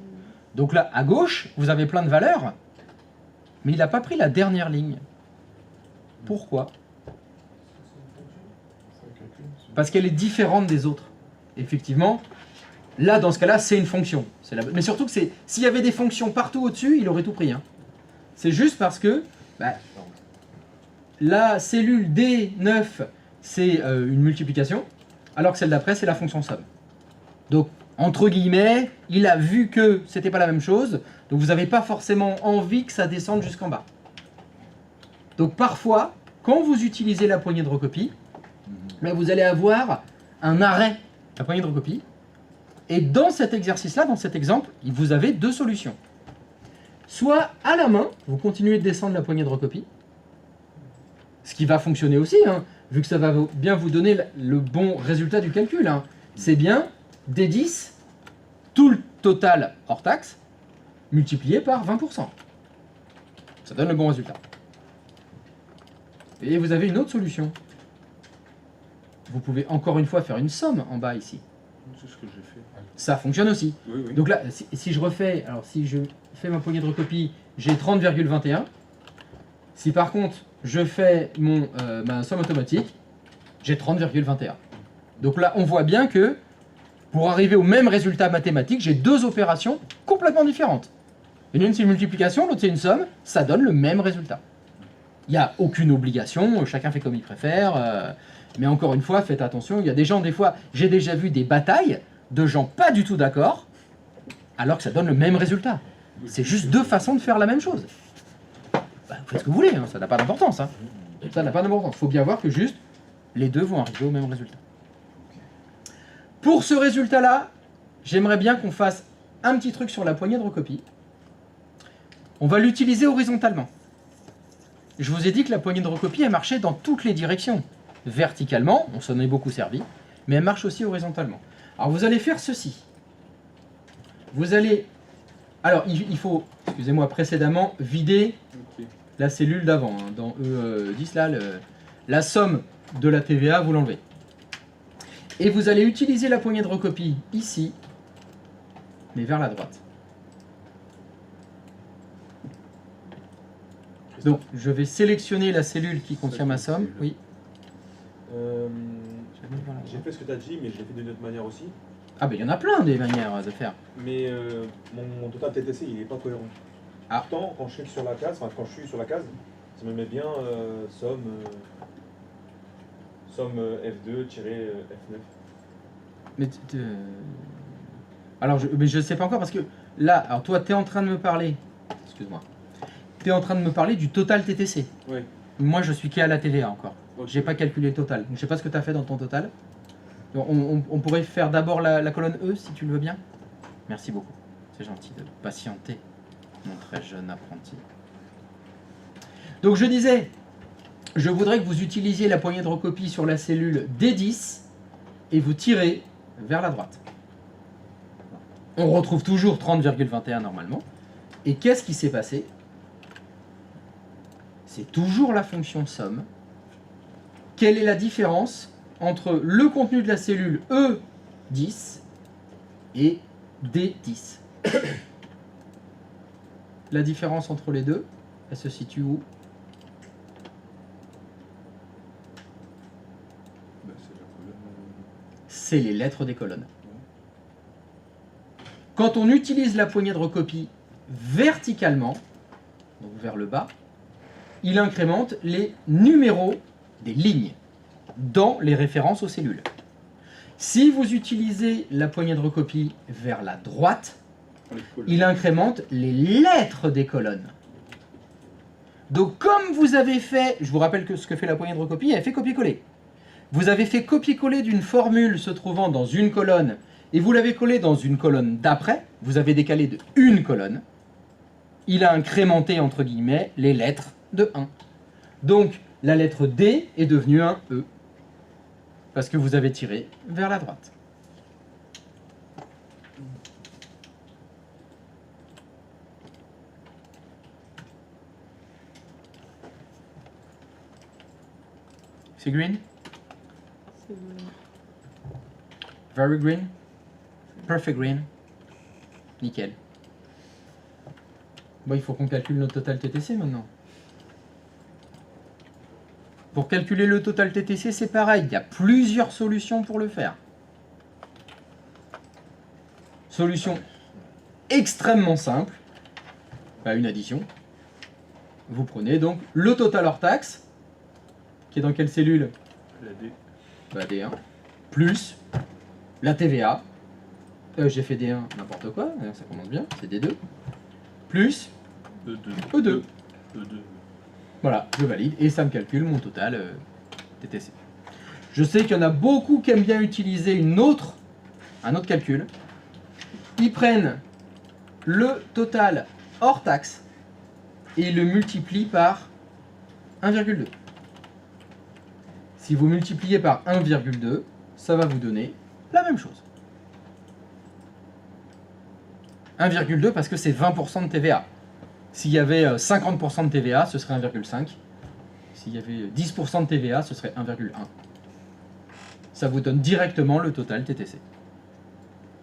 Donc là, à gauche, vous avez plein de valeurs, mais il n'a pas pris la dernière ligne. Pourquoi? Parce qu'elle est différente des autres. Effectivement, là, dans ce cas-là, c'est une fonction. Mais surtout que s'il y avait des fonctions partout au-dessus, il aurait tout pris. Hein. C'est juste parce que... la cellule D9, c'est une multiplication, alors que celle d'après, c'est la fonction somme. Donc, entre guillemets, il a vu que c'était pas la même chose, donc vous n'avez pas forcément envie que ça descende jusqu'en bas. Donc parfois, quand vous utilisez la poignée de recopie, vous allez avoir un arrêt, la poignée de recopie, et dans cet exercice-là, dans cet exemple, vous avez deux solutions. Soit à la main, vous continuez de descendre la poignée de recopie, ce qui va fonctionner aussi, hein, vu que ça va bien vous donner le bon résultat du calcul. Hein. C'est bien D10, tout le total hors taxe, multiplié par 20%. Ça donne le bon résultat. Et vous avez une autre solution. Vous pouvez encore une fois faire une somme en bas ici. C'est ce que j'ai fait. Ça fonctionne aussi. Oui, oui. Donc là, si je refais, alors si je fais ma poignée de recopie, j'ai 30,21. Si par contre, je fais ma somme automatique, j'ai 30,21. Donc là, on voit bien que pour arriver au même résultat mathématique, j'ai deux opérations complètement différentes. Une c'est une multiplication, l'autre c'est une somme, ça donne le même résultat. Il n'y a aucune obligation, chacun fait comme il préfère. Mais encore une fois, faites attention, il y a des gens, des fois, j'ai déjà vu des batailles de gens pas du tout d'accord, alors que ça donne le même résultat. C'est juste deux façons de faire la même chose. Bah, vous faites ce que vous voulez, hein, ça n'a pas d'importance. Hein. Ça n'a pas d'importance. Il faut bien voir que juste les deux vont arriver au même résultat. Pour ce résultat-là, j'aimerais bien qu'on fasse un petit truc sur la poignée de recopie. On va l'utiliser horizontalement. Je vous ai dit que la poignée de recopie, elle marchait dans toutes les directions. Verticalement, on s'en est beaucoup servi, mais elle marche aussi horizontalement. Alors vous allez faire ceci. Vous allez... Alors il faut, excusez-moi, précédemment, vider la cellule d'avant. Hein. Dans E10, là, la somme de la TVA, vous l'enlevez. Et vous allez utiliser la poignée de recopie ici, mais vers la droite. Donc, je vais sélectionner la cellule qui contient ma somme. Oui. J'ai fait ce que tu as dit, mais je l'ai fait d'une autre manière aussi. Ah, ben il y en a plein des manières de faire. Mais mon total TTC, il n'est pas cohérent. Ah. Pourtant, quand je clique sur la case, enfin, quand je suis sur la case, ça me met bien somme F2-F9. Mais alors, mais je sais pas encore parce que là, alors toi, tu es en train de me parler. Excuse-moi. Tu es en train de me parler du total TTC. Oui. Moi, je suis qu'à la TVA encore. Ok. J'ai pas calculé le total. Donc, je sais pas ce que tu as fait dans ton total. Donc, on pourrait faire d'abord la colonne E si tu le veux bien. Merci beaucoup. C'est gentil de patienter, mon très jeune apprenti. Donc, je disais, je voudrais que vous utilisiez la poignée de recopie sur la cellule D10 et vous tirez vers la droite. On retrouve toujours 30,21 normalement. Et qu'est-ce qui s'est passé? C'est toujours la fonction somme. Quelle est la différence entre le contenu de la cellule E10 et D10? La différence entre les deux, elle se situe où? C'est les lettres des colonnes. Quand on utilise la poignée de recopie verticalement, donc vers le bas, il incrémente les numéros des lignes dans les références aux cellules. Si vous utilisez la poignée de recopie vers la droite, il incrémente les lettres des colonnes. Donc comme vous avez fait, je vous rappelle que ce que fait la poignée de recopie, elle fait copier-coller. Vous avez fait copier-coller d'une formule se trouvant dans une colonne et vous l'avez collée dans une colonne d'après, vous avez décalé de une colonne, il a incrémenté entre guillemets les lettres de 1. Donc la lettre D est devenue un E, parce que vous avez tiré vers la droite. C'est green? C'est bon. Very green? Perfect green? Nickel. Bon, il faut qu'on calcule notre total TTC maintenant. Pour calculer le total TTC, c'est pareil. Il y a plusieurs solutions pour le faire. Solution extrêmement simple. Bah, une addition. Vous prenez donc le total hors taxe, qui est dans quelle cellule? La D. Bah, D1. Plus la TVA. J'ai fait D1, n'importe quoi. Ça commence bien. C'est D2. Plus E2. E2. E2. Voilà, je valide et ça me calcule mon total TTC. Je sais qu'il y en a beaucoup qui aiment bien utiliser un autre calcul. Ils prennent le total hors taxe et ils le multiplient par 1,2. Si vous multipliez par 1,2, ça va vous donner la même chose. 1,2 parce que c'est 20% de TVA. S'il y avait 50% de TVA, ce serait 1,5. S'il y avait 10% de TVA, ce serait 1,1. Ça vous donne directement le total TTC.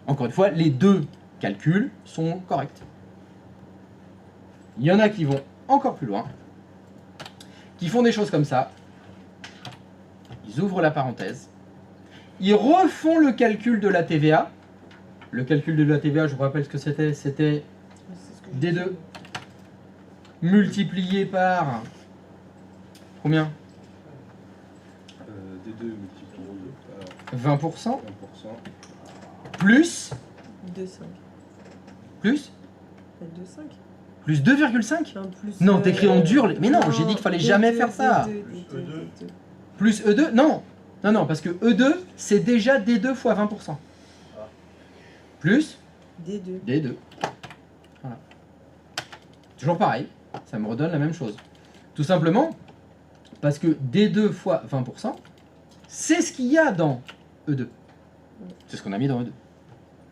Encore une fois, les deux calculs sont corrects. Il y en a qui vont encore plus loin, qui font des choses comme ça. Ils ouvrent la parenthèse. Ils refont le calcul de la TVA. Le calcul de la TVA, je vous rappelle ce que c'était. C'était D2 multiplié par combien? D2 multiplié par 20%. 20%. Plus 2,5. plus 2,5. plus 2,5. Enfin, plus, Non, t'écris en dur. Mais non, j'ai dit qu'il fallait jamais faire ça. Plus E2, non. Non, non, parce que E2, c'est déjà D2 fois 20%. Plus D2. D2. Voilà. Toujours pareil, ça me redonne la même chose. Tout simplement parce que D2 fois 20%, c'est ce qu'il y a dans E2. C'est ce qu'on a mis dans E2.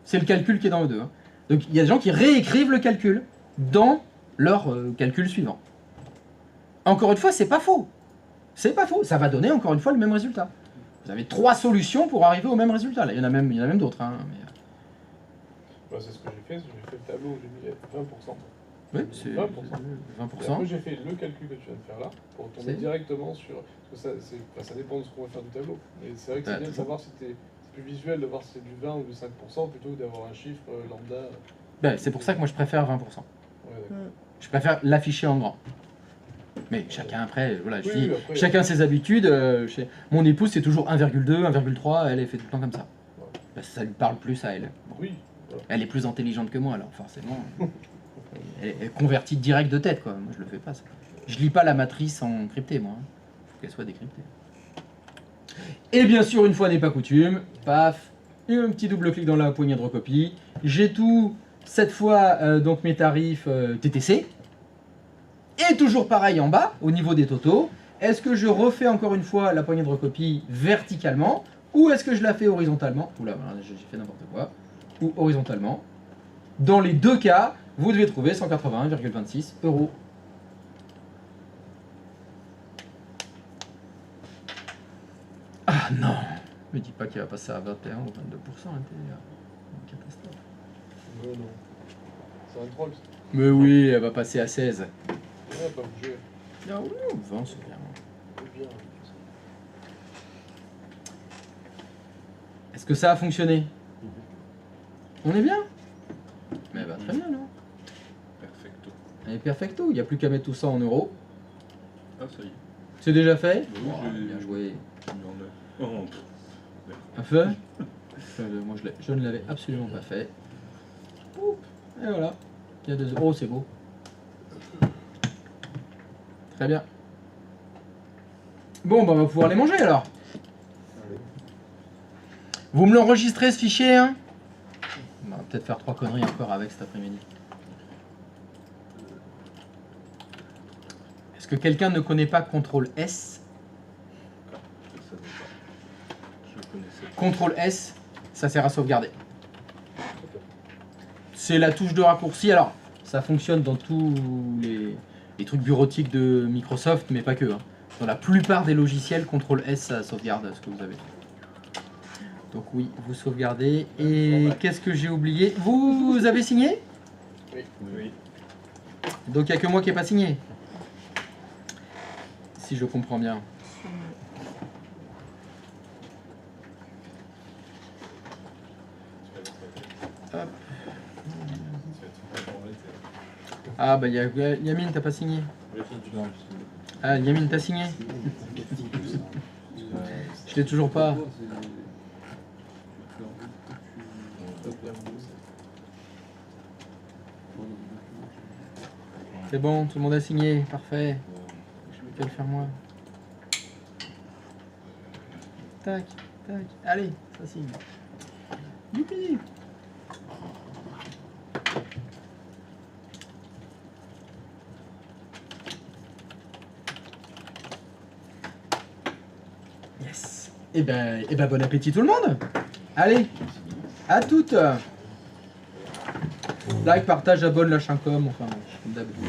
C'est le calcul qui est dans E2. Hein. Donc il y a des gens qui réécrivent le calcul dans leur calcul suivant. Encore une fois, c'est pas faux. C'est pas faux. Ça va donner encore une fois le même résultat. Vous avez 3 solutions pour arriver au même résultat. Là, il y en a même d'autres. Hein, mais... Ouais, c'est ce que j'ai fait le tableau où j'ai mis 20%. Oui, c'est 20%. 20%. Et après, j'ai fait le calcul que tu viens de faire là, pour tomber C'est- directement sur... Parce que ça dépend de ce qu'on va faire du tableau. Mais c'est vrai que c'est bien de savoir si c'est plus visuel de voir si c'est du 20 ou du 5% plutôt que d'avoir un chiffre lambda. Ben, c'est pour ça que moi je préfère 20%. Ouais, d'accord. Je préfère l'afficher en grand. Mais chacun après, voilà, je Oui, dis, oui, après, chacun ses habitudes. Mon épouse c'est toujours 1,2, 1,3, elle fait tout le temps comme ça. Parce que ça lui parle plus à elle. Bon. Oui. Voilà. Elle est plus intelligente que moi alors forcément. Elle convertit direct de tête quoi. Moi je le fais pas ça. Je lis pas la matrice en crypté moi. Faut qu'elle soit décryptée. Et bien sûr une fois n'est pas coutume, paf, un petit double clic dans la poignée de recopie. J'ai tout cette fois donc mes tarifs TTC. Et toujours pareil en bas au niveau des totaux. Est-ce que je refais encore une fois la poignée de recopie verticalement ou est-ce que je la fais horizontalement? Oula, j'ai fait n'importe quoi. Ou horizontalement. Dans les deux cas, vous devez trouver 181,26 €. Ah non! Me dis pas qu'il va passer à 21 ou 22%, hein, t'es catastrophe. Non. C'est un troll. Mais oui, elle va passer à 16. Ouais, pas bouger. Ah oui, 20 c'est bien. C'est bien. Est-ce que ça a fonctionné? On est bien? Mais bah très bien là. Perfecto. Allez, perfecto, il n'y a plus qu'à mettre tout ça en euros. Ah, ça y est. C'est déjà fait? Oui, Oh, j'ai- bien joué. j'ai mis en œuvre. Oh, pff. Un feu? Moi je ne l'avais absolument pas fait. Oup, et voilà. Il y a 2 euros, c'est beau. Très bien. Bon, bah on va pouvoir les manger alors. Vous me l'enregistrez ce fichier, hein? On va peut-être faire 3 conneries encore avec cet après-midi. Est-ce que quelqu'un ne connaît pas CTRL S? Je savais pas. Je connaissais pas. CTRL S, ça sert à sauvegarder. C'est la touche de raccourci. Alors, ça fonctionne dans tous les trucs bureautiques de Microsoft, mais pas que. Hein. Dans la plupart des logiciels, CTRL S, ça sauvegarde ce que vous avez fait. Donc oui, vous sauvegardez. Et qu'est-ce que j'ai oublié? Vous avez signé? Oui. Donc il n'y a que moi qui n'ai pas signé. Si je comprends bien. Hop. Ah bah Yamine, t'as pas signé. Ah Yamine, t'as signé. Je l'ai toujours pas. C'est bon, tout le monde a signé, parfait. Je vais qu'à le faire moi. Tac, tac. Allez, ça signe. Youpi! Yes. Et ben bon appétit tout le monde. Allez, à toutes. Like, partage, abonne, lâche un com, enfin, comme d'habitude.